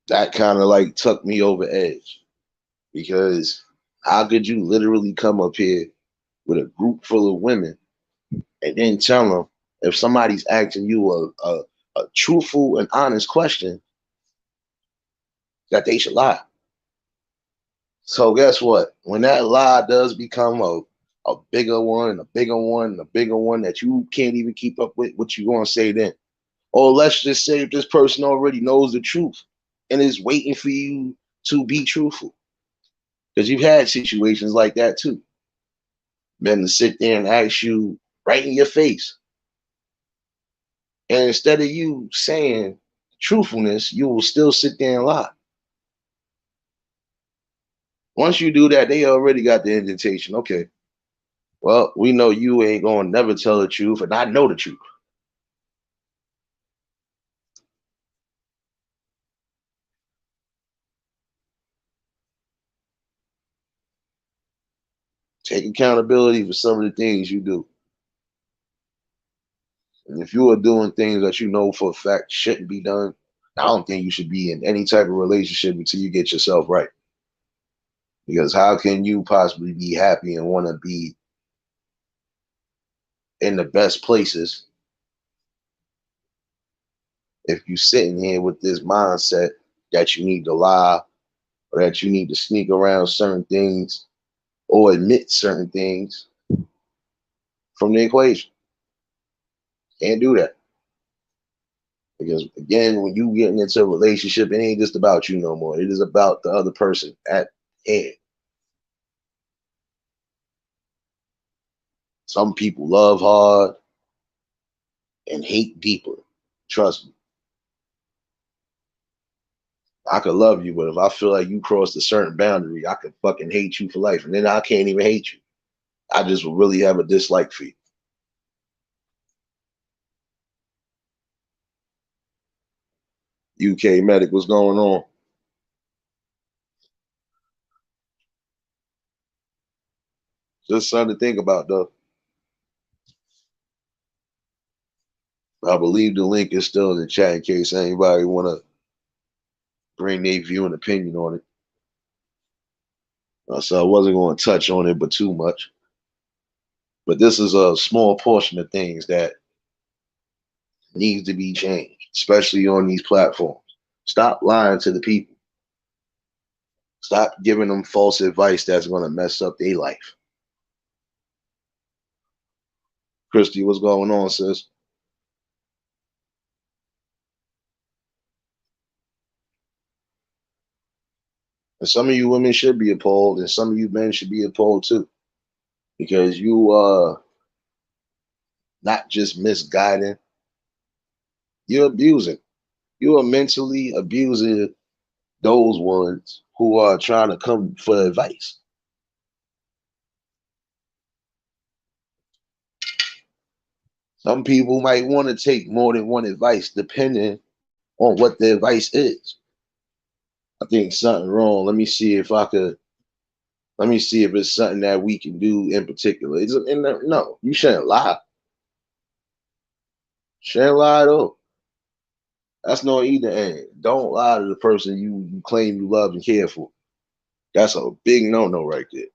That kind of like took me over edge because how could you literally come up here with a group full of women and then tell them if somebody's asking you a truthful and honest question that they should lie? So guess what? When that lie does become a bigger one, and a bigger one, and a bigger one that you can't even keep up with, what you gonna say then? Or let's just say if this person already knows the truth and is waiting for you to be truthful. Because you've had situations like that too. Men to sit there and ask you right in your face. And instead of you saying truthfulness, you will still sit there and lie. Once you do that, they already got the indentation. Okay, well, we know you ain't gonna never tell the truth, and I know the truth. Take accountability for some of the things you do. And if you are doing things that you know for a fact shouldn't be done, I don't think you should be in any type of relationship until you get yourself right. Because how can you possibly be happy and want to be in the best places if you sitting here with this mindset that you need to lie or that you need to sneak around certain things or admit certain things from the equation? Can't do that. Because again, when you get into a relationship, it ain't just about you no more. It is about the other person at hand. Some people love hard and hate deeper. Trust me. I could love you, but if I feel like you crossed a certain boundary, I could fucking hate you for life. And then I can't even hate you. I just really have a dislike for you. UK medic, what's going on? Just something to think about, though. I believe the link is still in the chat in case anybody want to bring their view and opinion on it. So I wasn't going to touch on it, but too much. But this is a small portion of things that needs to be changed, especially on these platforms. Stop lying to the people. Stop giving them false advice that's going to mess up their life. Christy, what's going on, sis? And some of you women should be appalled, and some of you men should be appalled too, because you are not just misguiding, you're abusing. You are mentally abusing those ones who are trying to come for advice. Some people might want to take more than one advice depending on what the advice is. I think something wrong. Let me see if it's something that we can do in particular. No, you shouldn't lie. Shouldn't lie though. That's no either end. Don't lie to the person you claim you love and care for. That's a big no-no right there.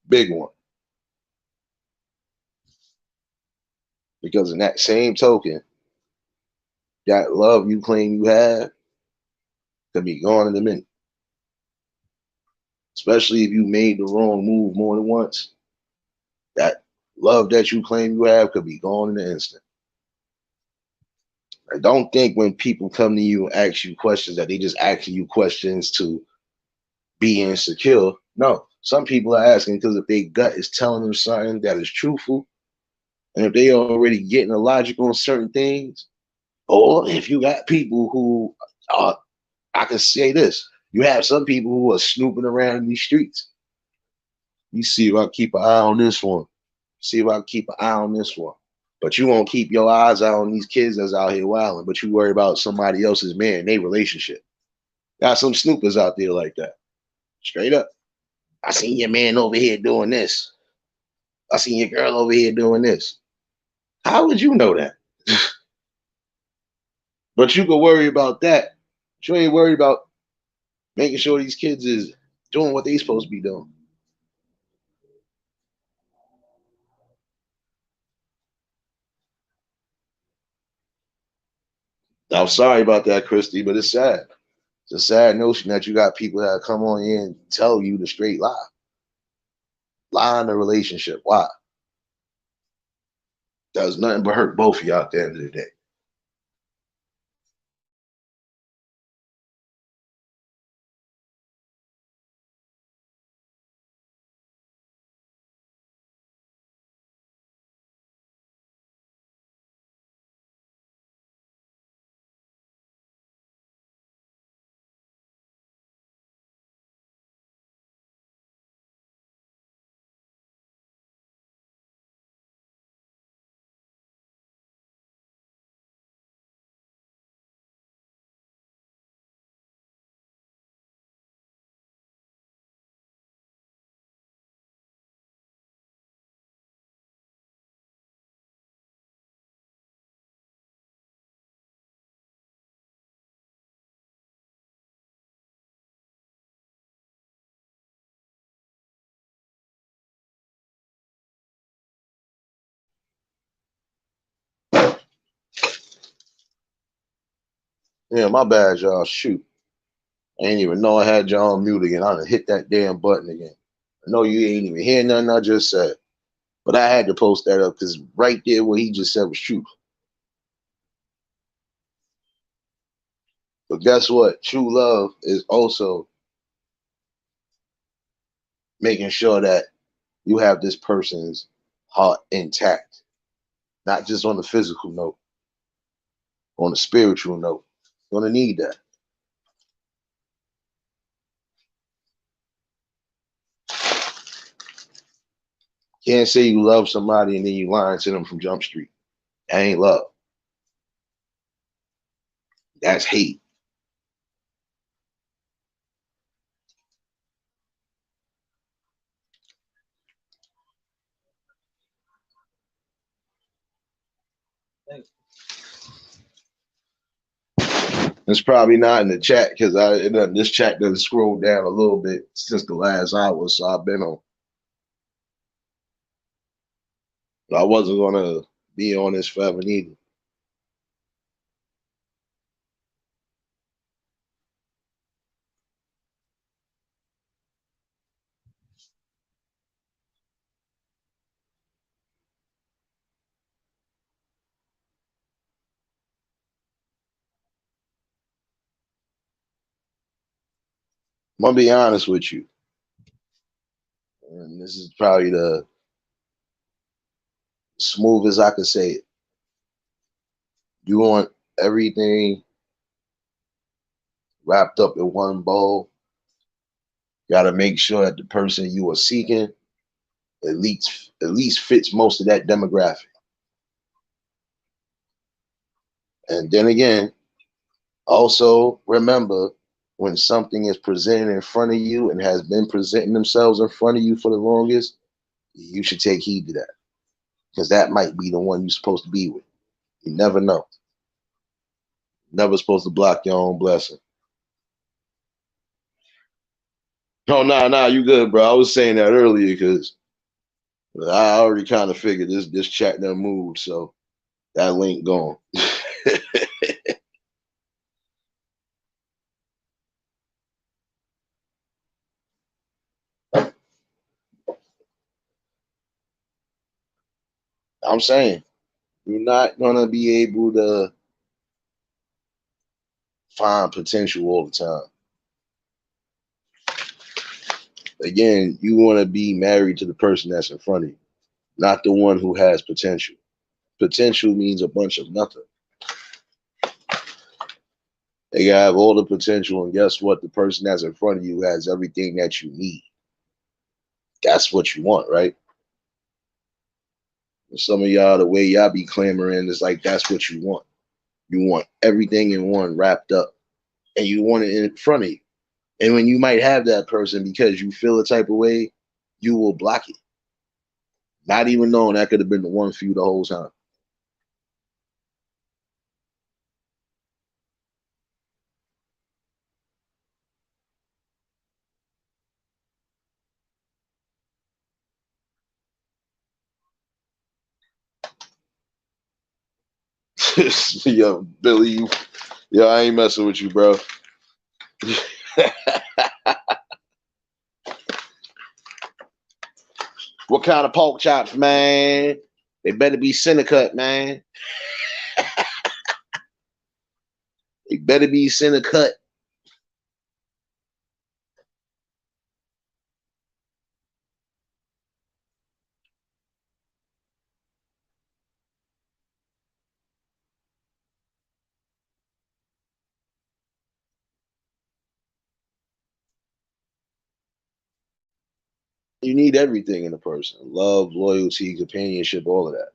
Big one. Because in that same token, that love you claim you have could be gone in a minute. Especially if you made the wrong move more than once. That love that you claim you have could be gone in an instant. I don't think when people come to you and ask you questions that they just asking you questions to be insecure. No, some people are asking because if their gut is telling them something that is truthful, and if they already getting a logic on certain things, or if you got people who are, I can say this, you have some people who are snooping around in these streets. You see if I keep an eye on this one. See if I keep an eye on this one. But you won't keep your eyes out on these kids that's out here wilding, but you worry about somebody else's man, their relationship. Got some snoopers out there like that. Straight up. I seen your man over here doing this. I seen your girl over here doing this. How would you know that? But you can worry about that. But you ain't worried about making sure these kids is doing what they supposed to be doing. I'm sorry about that, Christy, but it's sad. It's a sad notion that you got people that come on here and tell you the straight lie. Lie in the relationship. Why? Does nothing but hurt both of y'all at the end of the day. Yeah, my bad, y'all. Shoot. I ain't even know I had y'all on mute again. I done hit that damn button again. I know you ain't even hear nothing I just said. But I had to post that up because right there what he just said was true. But guess what? True love is also making sure that you have this person's heart intact, not just on the physical note, on the spiritual note. You're gonna need that. Can't say you love somebody and then you lying to them from Jump Street. That ain't love. That's hate. It's probably not in the chat because this chat doesn't scroll down a little bit since the last hour, so I've been on. I wasn't gonna be on this forever neither. I'm gonna be honest with you, and this is probably the smooth as I could say it. You want everything wrapped up in one bowl. You gotta make sure that the person you are seeking at least fits most of that demographic. And then again, also remember when something is presented in front of you and has been presenting themselves in front of you for the longest, you should take heed to that because that might be the one you're supposed to be with. You never know. Never supposed to block your own blessing. Oh, nah, you good, bro. I was saying that earlier because I already kind of figured this chat done moved, so that link gone. I'm saying you're not gonna be able to find potential all the time. Again, you want to be married to the person that's in front of you, not the one who has potential. Potential means a bunch of nothing. They have all the potential, and guess what? The person that's in front of you has everything that you need. That's what you want, right? And some of y'all, the way y'all be clamoring is like that's what you want. You want everything in one wrapped up, and you want it in front of you. And when you might have that person because you feel a type of way, you will block it. Not even knowing that could have been the one for you the whole time. Yo, Billy, yo, I ain't messing with you, bro. What kind of pork chops, man? They better be center cut, man. They better be center cut. You need everything in a person: love, loyalty, companionship, all of that.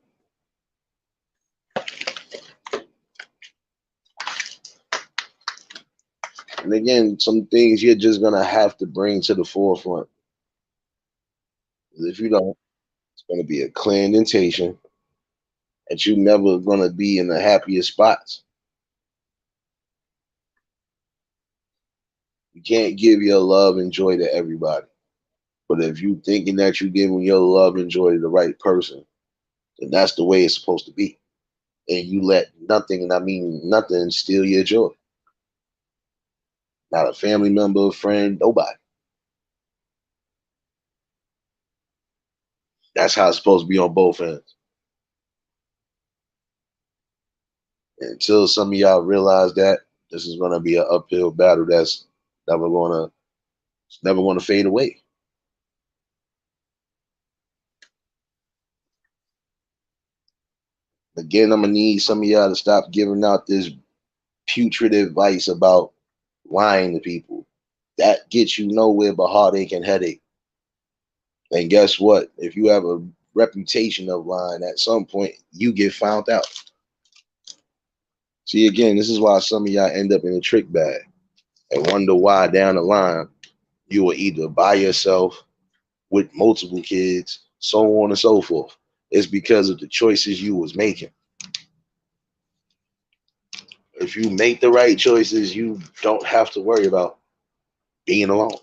And again, some things you're just gonna have to bring to the forefront. If you don't, it's gonna be a clear indentation that you never gonna be in the happiest spots. You can't give your love and joy to everybody. But if you thinking that you're giving your love and joy to the right person, then that's the way it's supposed to be. And you let nothing, and I mean nothing, steal your joy. Not a family member, a friend, nobody. That's how it's supposed to be on both ends. And until some of y'all realize that, this is gonna be an uphill battle that's never gonna it's never gonna fade away. Again, I'm gonna need some of y'all to stop giving out this putrid advice about lying to people. That gets you nowhere but heartache and headache. And guess what? If you have a reputation of lying, at some point you get found out. See, again, this is why some of y'all end up in a trick bag and wonder why down the line you were either by yourself with multiple kids, so on and so forth. It's because of the choices you was making. If you make the right choices, you don't have to worry about being alone.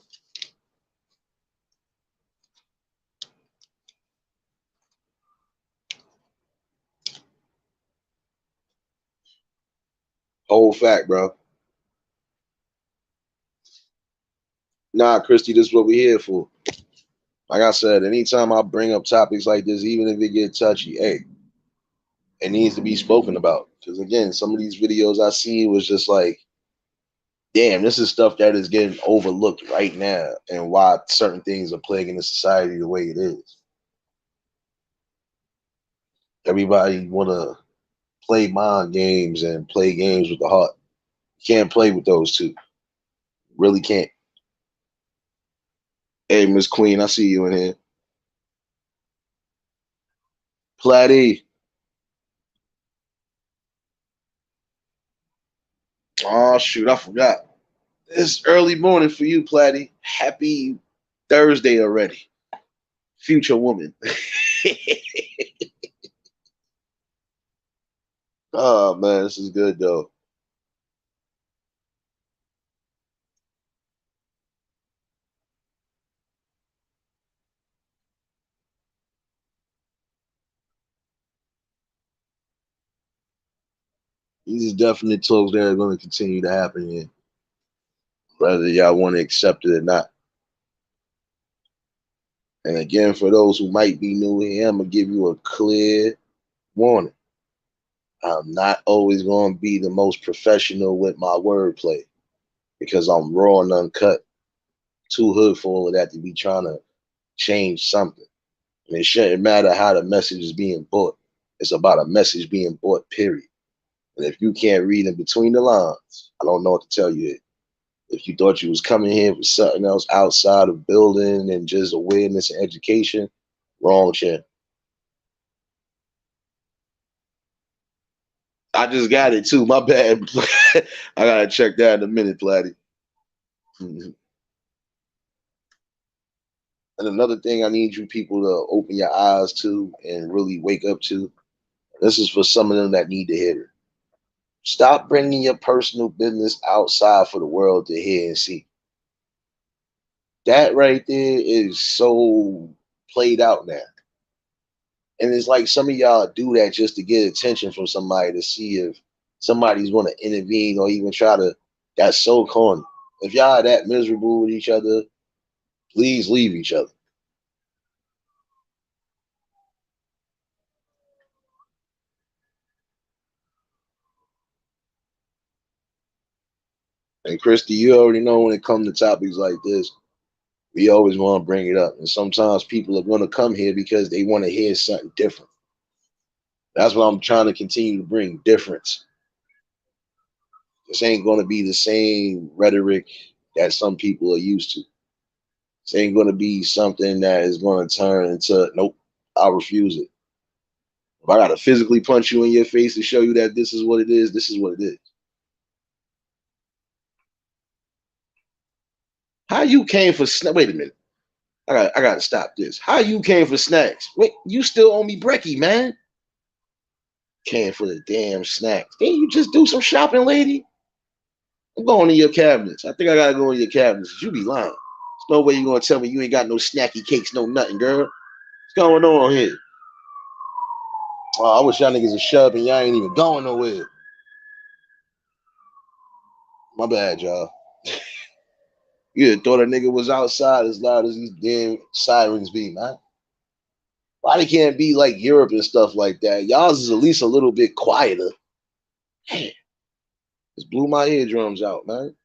Whole fact, bro. Nah, Christy, this is what we're here for. Like I said, anytime I bring up topics like this, even if it get touchy, hey, it needs to be spoken about. Because again, some of these videos I see was just like, damn, this is stuff that is getting overlooked right now, and why certain things are plaguing the society the way it is. Everybody want to play mind games and play games with the heart. You can't play with those two. Really can't. Hey, Miss Queen, I see you in here. Platty. Oh shoot, I forgot. It's early morning for you, Platty. Happy Thursday already. Future woman. Oh man, this is good though. These are definite talks that are going to continue to happen here, whether y'all want to accept it or not. And again, for those who might be new here, I'm gonna give you a clear warning. I'm not always going to be the most professional with my wordplay because I'm raw and uncut. Too hood for all of that to be trying to change something. And it shouldn't matter how the message is being bought. It's about a message being bought, period. And if you can't read in between the lines, I don't know what to tell you. If you thought you was coming here for something else outside of building and just awareness and education, wrong channel. I just got it too. My bad. I gotta check that in a minute, Platty. And another thing I need you people to open your eyes to and really wake up to. This is for some of them that need to hear it. Stop bringing your personal business outside for the world to hear and see. That right there is so played out now. And it's like some of y'all do that just to get attention from somebody to see if somebody's going to intervene or even try to. That's so corny. If y'all are that miserable with each other, please leave each other. And Christy, you already know when it comes to topics like this, we always want to bring it up. And sometimes people are going to come here because they want to hear something different. That's what I'm trying to continue to bring difference. This ain't going to be the same rhetoric that some people are used to. This ain't going to be something that is going to turn into, nope, I'll refuse it. If I got to physically punch you in your face to show you that this is what it is, this is what it is. How you came for snacks? Wait a minute. I got to stop this. How you came for snacks? Wait, you still owe me brekkie, man. Came for the damn snacks. Didn't you just do some shopping, lady? I'm going to your cabinets. I think I gotta go in your cabinets. You be lying. There's no way you gonna tell me you ain't got no snacky cakes, no nothing, girl. What's going on here? Oh, I wish y'all niggas would shut up and y'all ain't even going nowhere. My bad, y'all. You thought a nigga was outside as loud as these damn sirens be, man. Why they can't be like Europe and stuff like that? Y'all's is at least a little bit quieter. Man, just blew my eardrums out, man.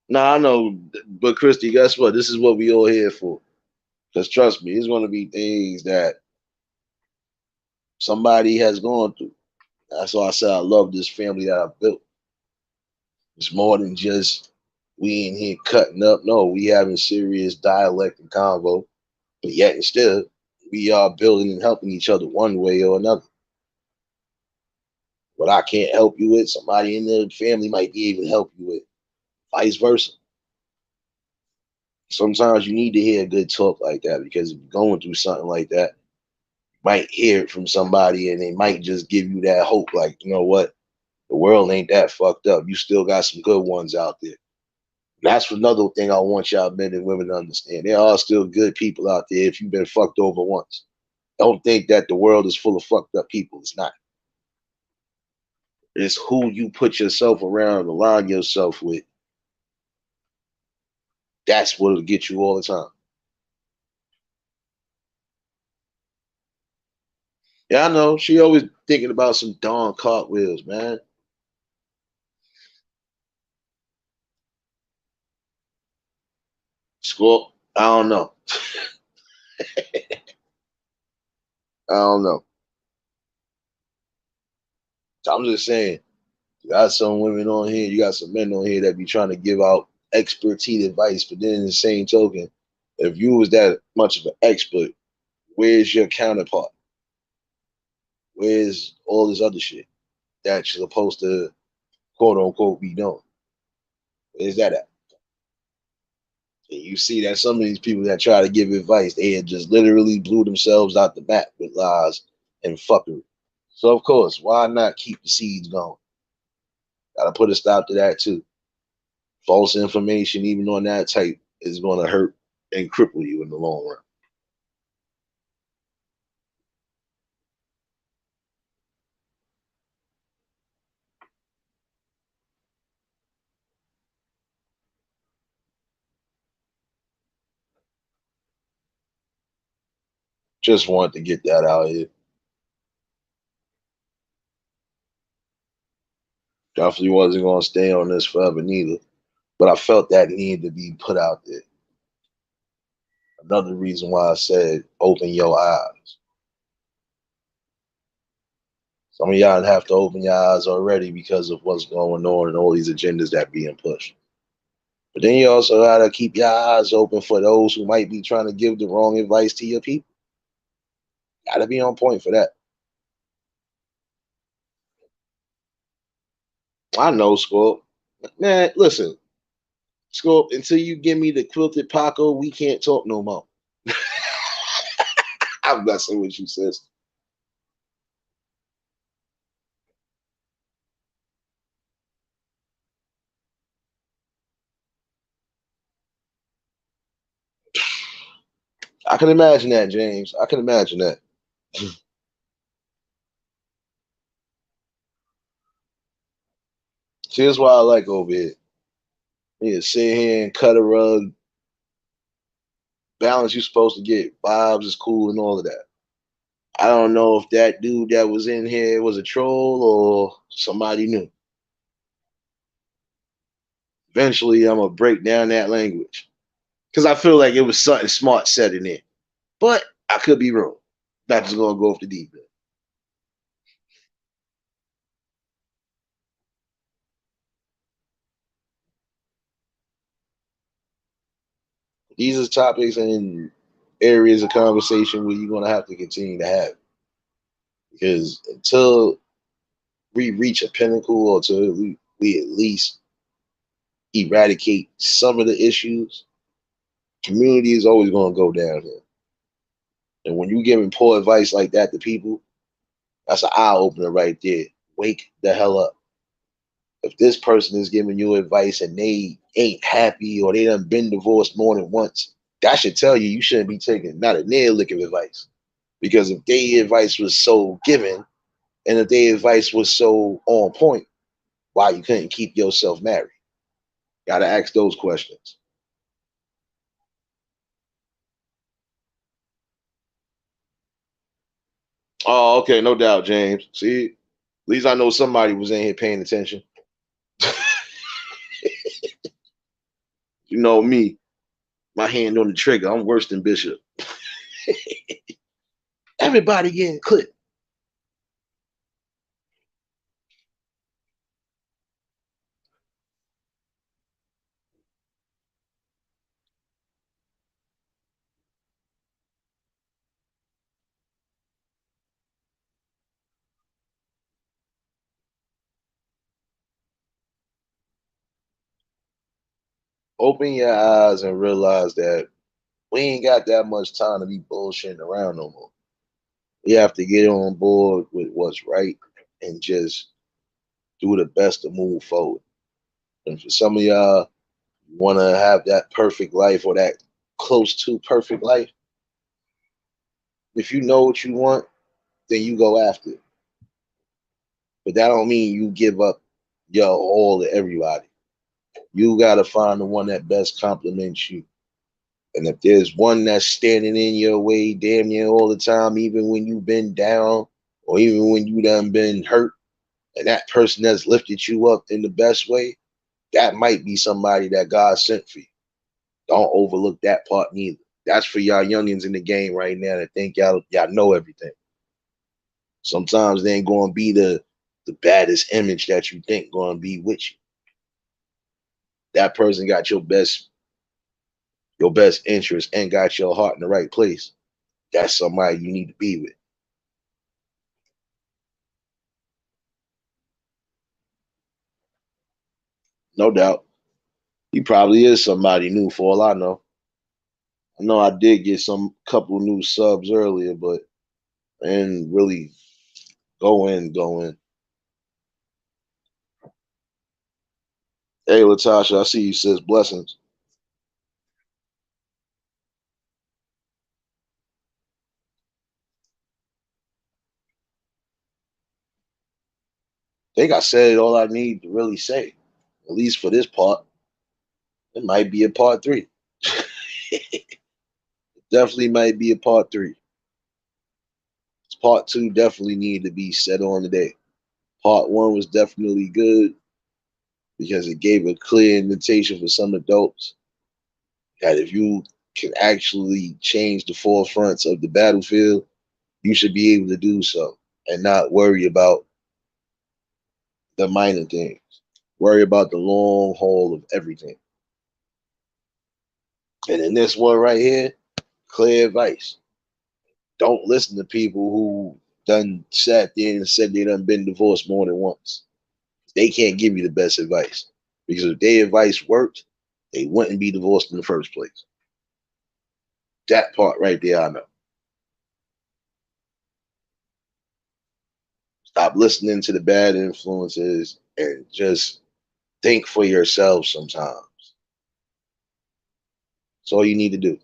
Nah, I know, but Christy, guess what? This is what we all here for. Because trust me, it's gonna be things that somebody has gone through. That's why I said I love this family that I built. It's more than just we in here cutting up. No, we having serious dialect and convo, but yet and still, we are building and helping each other one way or another. What I can't help you with, somebody in the family might be able to help you with, vice versa. Sometimes you need to hear a good talk like that because if you're going through something like that, you might hear it from somebody and they might just give you that hope, like, you know what? The world ain't that fucked up. You still got some good ones out there. That's another thing I want y'all men and women to understand. There are still good people out there if you've been fucked over once. Don't think that the world is full of fucked up people. It's not. It's who you put yourself around, align yourself with. That's what'll get you all the time. Yeah, I know. She always thinking about some darn cartwheels, man. Score. I don't know. I don't know. I'm just saying. You got some women on here, you got some men on here that be trying to give out expertise advice, but then in the same token, if you was that much of an expert, Where's your counterpart? Where's all this other shit that you're supposed to quote unquote be doing? Where's that at? And you see that some of these people that try to give advice, they had just literally blew themselves out the back with lies and fuckery. So of course, why not keep the seeds going? Gotta put a stop to that too. False information, even on that type, is gonna hurt and cripple you in the long run. Just wanted to get that out here. Definitely wasn't gonna stay on this forever neither. But I felt that needed to be put out there. Another reason why I said open your eyes. Some of y'all have to open your eyes already because of what's going on and all these agendas that being pushed. But then you also gotta keep your eyes open for those who might be trying to give the wrong advice to your people. Gotta be on point for that. I know, Scorp. Man, listen, Scorp, until you give me the quilted Paco, we can't talk no more. I'm messing with you, sis. I can imagine that, James. I can imagine that. See, that's why I like over here. You sit here and cut a rug. Balance you're supposed to get. Vibes is cool and all of that. I don't know if that dude that was in here was a troll or somebody new. Eventually, I'm gonna break down that language because I feel like it was something smart said in there, but I could be wrong. Not just gonna go off the deep end. These are topics and areas of conversation where you're gonna have to continue to have because until we reach a pinnacle or until we at least eradicate some of the issues, community is always going to go downhill. And when you're giving poor advice like that to people, that's an eye opener right there. Wake the hell up. If this person is giving you advice and they ain't happy or they done been divorced more than once, that should tell you you shouldn't be taking not a near lick of advice. Because if their advice was so given and if their advice was so on point, why you couldn't keep yourself married? Gotta ask those questions. Oh, okay, no doubt, James. See, at least I know somebody was in here paying attention. You know me, my hand on the trigger. I'm worse than Bishop. Everybody getting clipped. Open your eyes and realize that we ain't got that much time to be bullshitting around no more. We have to get on board with what's right and just do the best to move forward. And for some of y'all, you want to have that perfect life or that close to perfect life. If you know what you want, then you go after it. But that don't mean you give up your all to everybody. You gotta find the one that best complements you. And if there's one that's standing in your way damn near all the time, even when you've been down or even when you done been hurt, and that person that's lifted you up in the best way, that might be somebody that God sent for you. Don't overlook that part neither. That's for y'all youngins in the game right now that think y'all know everything. Sometimes they ain't gonna be the baddest image that you think gonna be with you. That person got your best interest and got your heart in the right place. that's somebody you need to be with. No doubt. He probably is somebody new for all I know. I know I did get some couple new subs earlier, but I didn't really go in. Hey, Latasha, I see you, sis. Blessings. I think I said all I need to really say, at least for this part. It might be a part three. Definitely might be a part three. Part two definitely needed to be set on today. Part one was definitely good because it gave a clear invitation for some adults that if you can actually change the forefronts of the battlefield, you should be able to do so and not worry about the minor things. Worry about the long haul of everything. And in this one right here, clear advice. Don't listen to people who done sat there and said they done been divorced more than once. They can't give you the best advice. Because if their advice worked, they wouldn't be divorced in the first place. That part right there, I know. Stop listening to the bad influences and just think for yourself sometimes. That's all you need to do.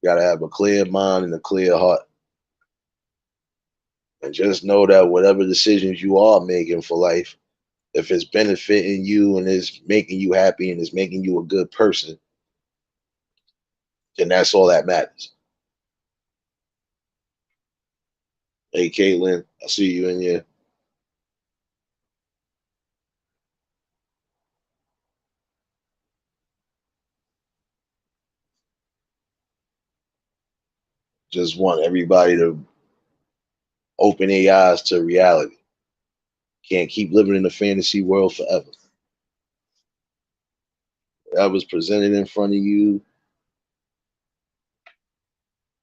You gotta have a clear mind and a clear heart. And just know that whatever decisions you are making for life, if it's benefiting you and it's making you happy and it's making you a good person, then that's all that matters. Hey, Caitlin, I see you in here. Just want everybody to open their eyes to reality. Can't keep living in a fantasy world forever. Whatever's presented in front of you,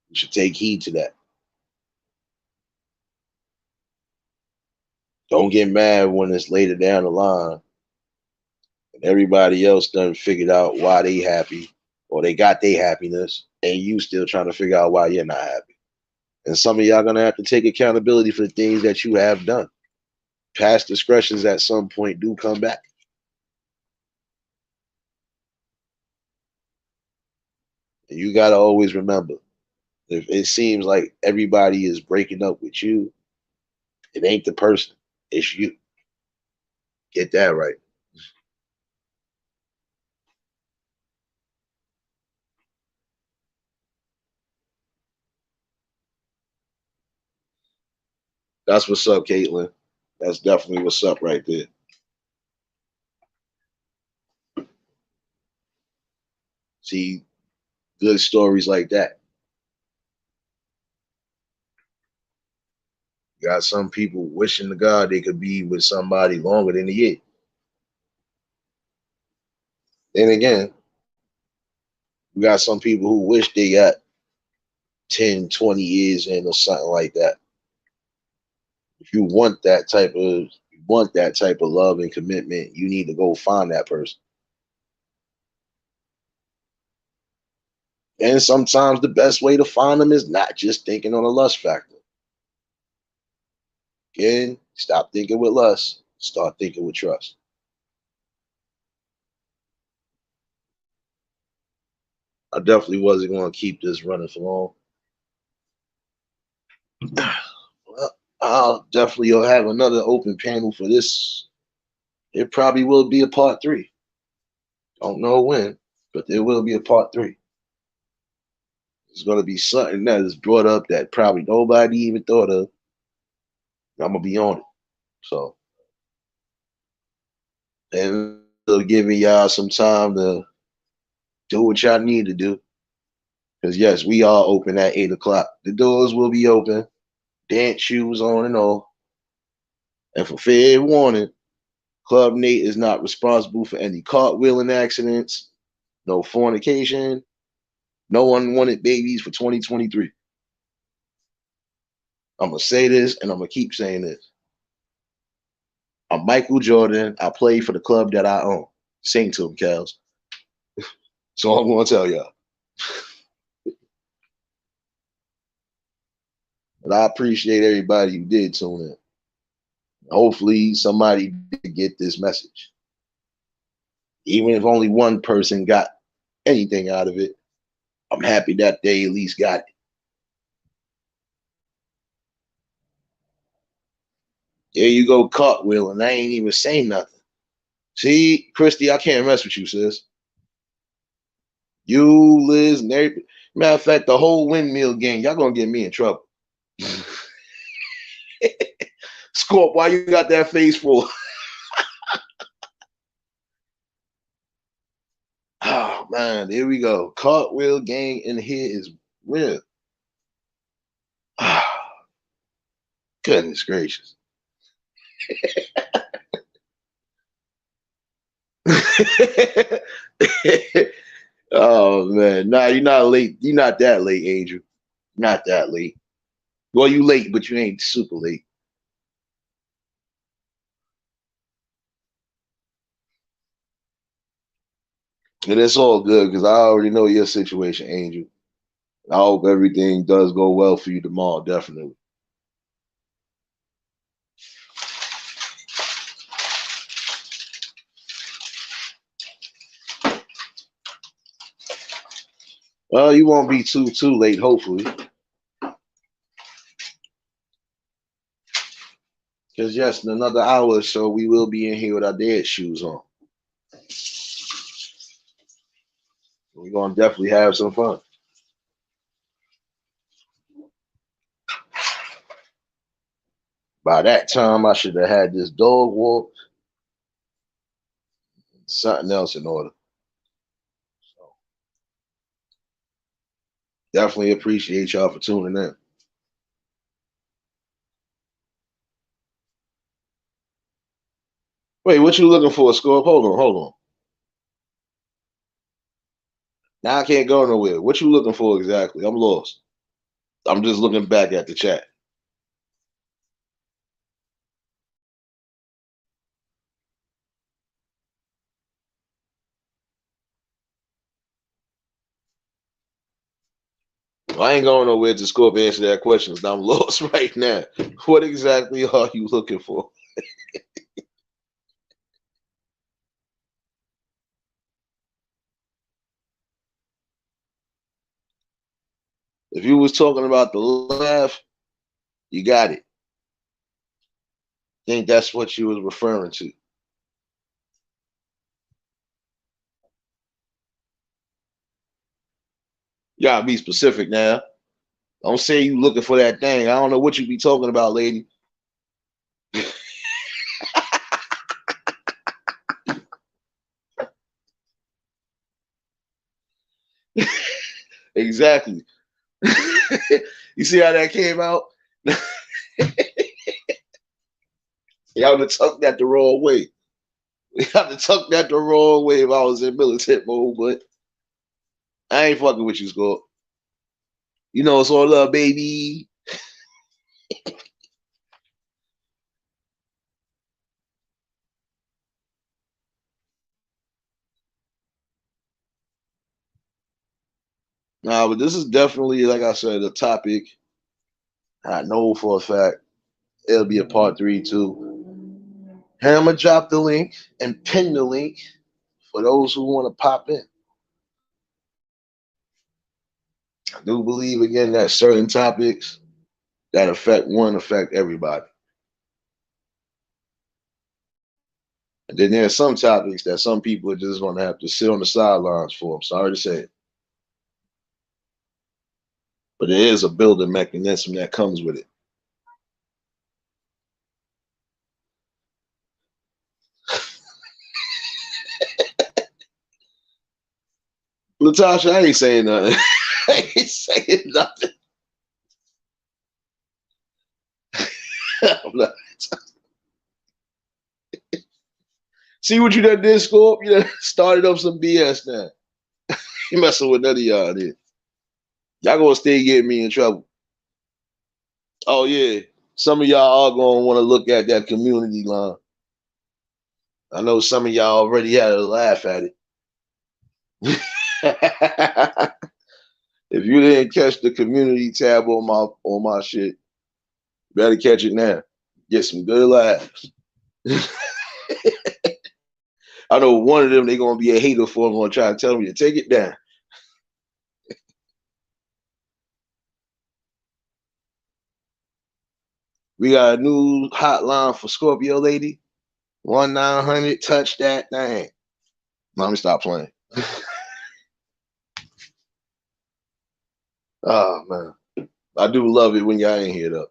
you should take heed to that. Don't get mad when it's later down the line and everybody else done figured out why they happy or they got their happiness and you still trying to figure out why you're not happy. And some of y'all gonna have to take accountability for the things that you have done. Past discretions at some point do come back. And you gotta always remember, if it seems like everybody is breaking up with you, it ain't the person, it's you. Get that right. That's what's up, Caitlin. That's definitely what's up right there. See, good stories like that. You got some people wishing to God they could be with somebody longer than a year. Then again, we got some people who wish they got 10, 20 years in or something like that. If you want that type of love and commitment, you need to go find that person. And sometimes the best way to find them is not just thinking on a lust factor. Again, stop thinking with lust, start thinking with trust. I definitely wasn't going to keep this running for long. Well, I'll definitely have another open panel for this. It probably will be a part three. Don't know when, but there will be a part three. It's going to be something that is brought up that probably nobody even thought of. I'm going to be on it. So, and giving y'all some time to do what y'all need to do. Because, yes, we are open at 8 o'clock. The doors will be open, dance shoes on and all. And for fair warning, Club Nate is not responsible for any cartwheeling accidents, no fornication, No unwanted babies for 2023. I'm going to say this, and I'm going to keep saying this. I'm Michael Jordan. I play for the club that I own. Sing to him, Kels. So I'm going to tell y'all. But I appreciate everybody who did tune in. Hopefully somebody did get this message. Even if only one person got anything out of it, I'm happy that they at least got it. There you go, cartwheel, and I ain't even saying nothing. See, Christy, I can't mess with you, sis. You, Liz, and everybody. Matter of fact, the whole windmill gang, y'all gonna get me in trouble. Scorp, why you got that face for? Oh man, here we go. Cartwheel gang in here is real. Oh, goodness gracious. Oh man, nah, you're not late. You're not that late, Angel. Not that late. Well, you late, but you ain't super late. And it's all good because I already know your situation, Angel. I hope everything does go well for you tomorrow, definitely. Well, you won't be too late, hopefully. Because yes, in another hour or so, we will be in here with our dad shoes on. We're gonna definitely have some fun. By that time, I should have had this dog walk, something else in order. So definitely appreciate y'all for tuning in. Wait, what you looking for, Scorp? Hold on. Now I can't go nowhere. What you looking for exactly? I'm lost. I'm just looking back at the chat. I ain't going nowhere to Scorp answer that question. I'm lost right now. What exactly are you looking for? If you was talking about the laugh, you got it. I think that's what you was referring to. You gotta be specific now. Don't say you looking for that thing. I don't know what you be talking about, lady. Exactly. You see how that came out? Y'all would have tucked that the wrong way. Y'all would have tucked that the wrong way if I was in militant mode, but I ain't fucking with you, Scorp. You know it's all love, baby. Nah, but this is definitely, like I said, a topic I know for a fact it'll be a part 3 too. And I'm gonna drop the link and pin the link for those who want to pop in. I do believe again that certain topics that affect everybody. And then there's some topics that some people are just gonna have to sit on the sidelines for. I'm sorry to say it. But it is a building mechanism that comes with it. Latasha, I ain't saying nothing. I ain't saying nothing. I'm not. See what you done did, Scorp? You done started up some BS now. You messing with none of y'all did. Y'all gonna stay getting me in trouble. Oh yeah. Some of y'all are gonna want to look at that community line. I know some of y'all already had a laugh at it. If you didn't catch the community tab on my shit, better catch it now. Get some good laughs. I know one of them they gonna be a hater for. Gonna try to tell me to take it down. We got a new hotline for Scorpio lady. 1-900 touch that thing. Let me stop playing. Oh man, I do love it when y'all ain't here though.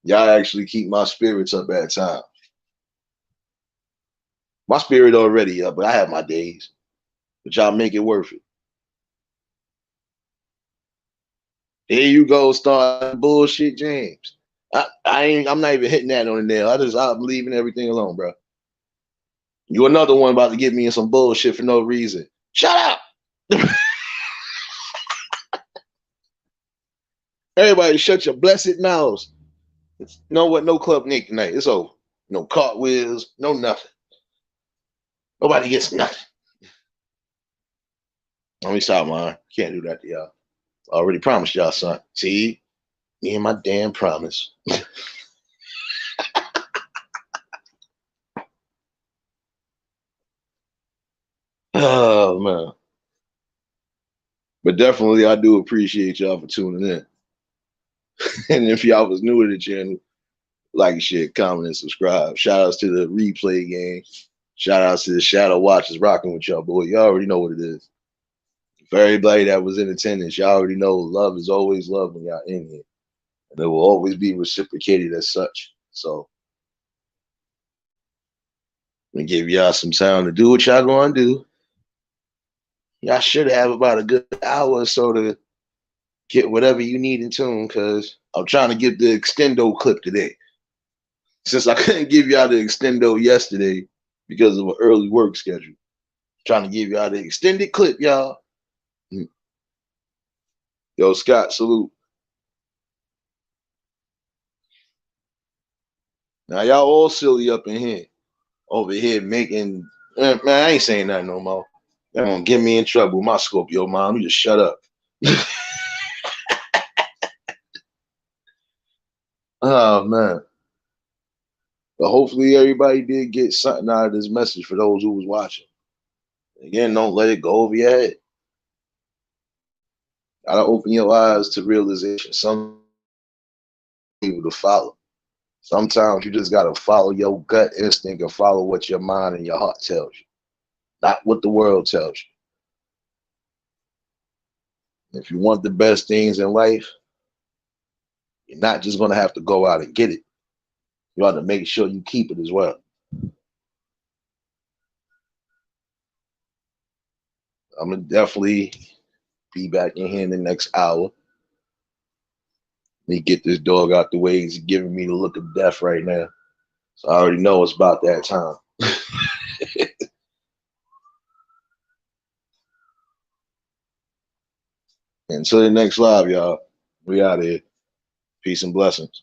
Y'all actually keep my spirits up at times. My spirit already up, but I have my days. But y'all make it worth it. Here you go, start bullshit, James. I'm not even hitting that on the nail. I'm leaving everything alone, bro. You another one about to get me in some bullshit for no reason. Shut up. Everybody shut your blessed mouths. You know what? No Club Nick tonight. It's over. No cartwheels, no nothing. Nobody gets nothing. Let me stop, man. Can't do that to y'all. I already promised y'all, son. See? Me and my damn promise. Oh man. But definitely I do appreciate y'all for tuning in. And if y'all was new to the channel, like, share, comment, and subscribe. Shout outs to the replay game. Shout outs to the Shadow Watchers rocking with y'all, boy. Y'all already know what it is. For everybody that was in attendance, y'all already know love is always love when y'all in here. And it will always be reciprocated as such. So I'm gonna give y'all some time to do what y'all gonna do. Y'all should have about a good hour or so to get whatever you need in tune, because I'm trying to get the extendo clip today. Since I couldn't give y'all the extendo yesterday because of an early work schedule. Trying to give y'all the extended clip, y'all. Yo, Scott, salute. Now y'all all silly up in here, over here making. Man, I ain't saying that no more. They're gonna get me in trouble. My Scorpio mom, you just shut up. Oh man. But hopefully everybody did get something out of this message for those who was watching. Again, don't let it go over your head. Gotta open your eyes to realization. Some people to follow. Sometimes you just gotta follow your gut instinct and follow what your mind and your heart tells you, not what the world tells you. If you want the best things in life, you're not just gonna have to go out and get it. You have to make sure you keep it as well. I'm gonna definitely be back in here in the next hour. Let me get this dog out the way. He's giving me the look of death right now. So I already know it's about that time. Until the next live, y'all. We out of here. Peace and blessings.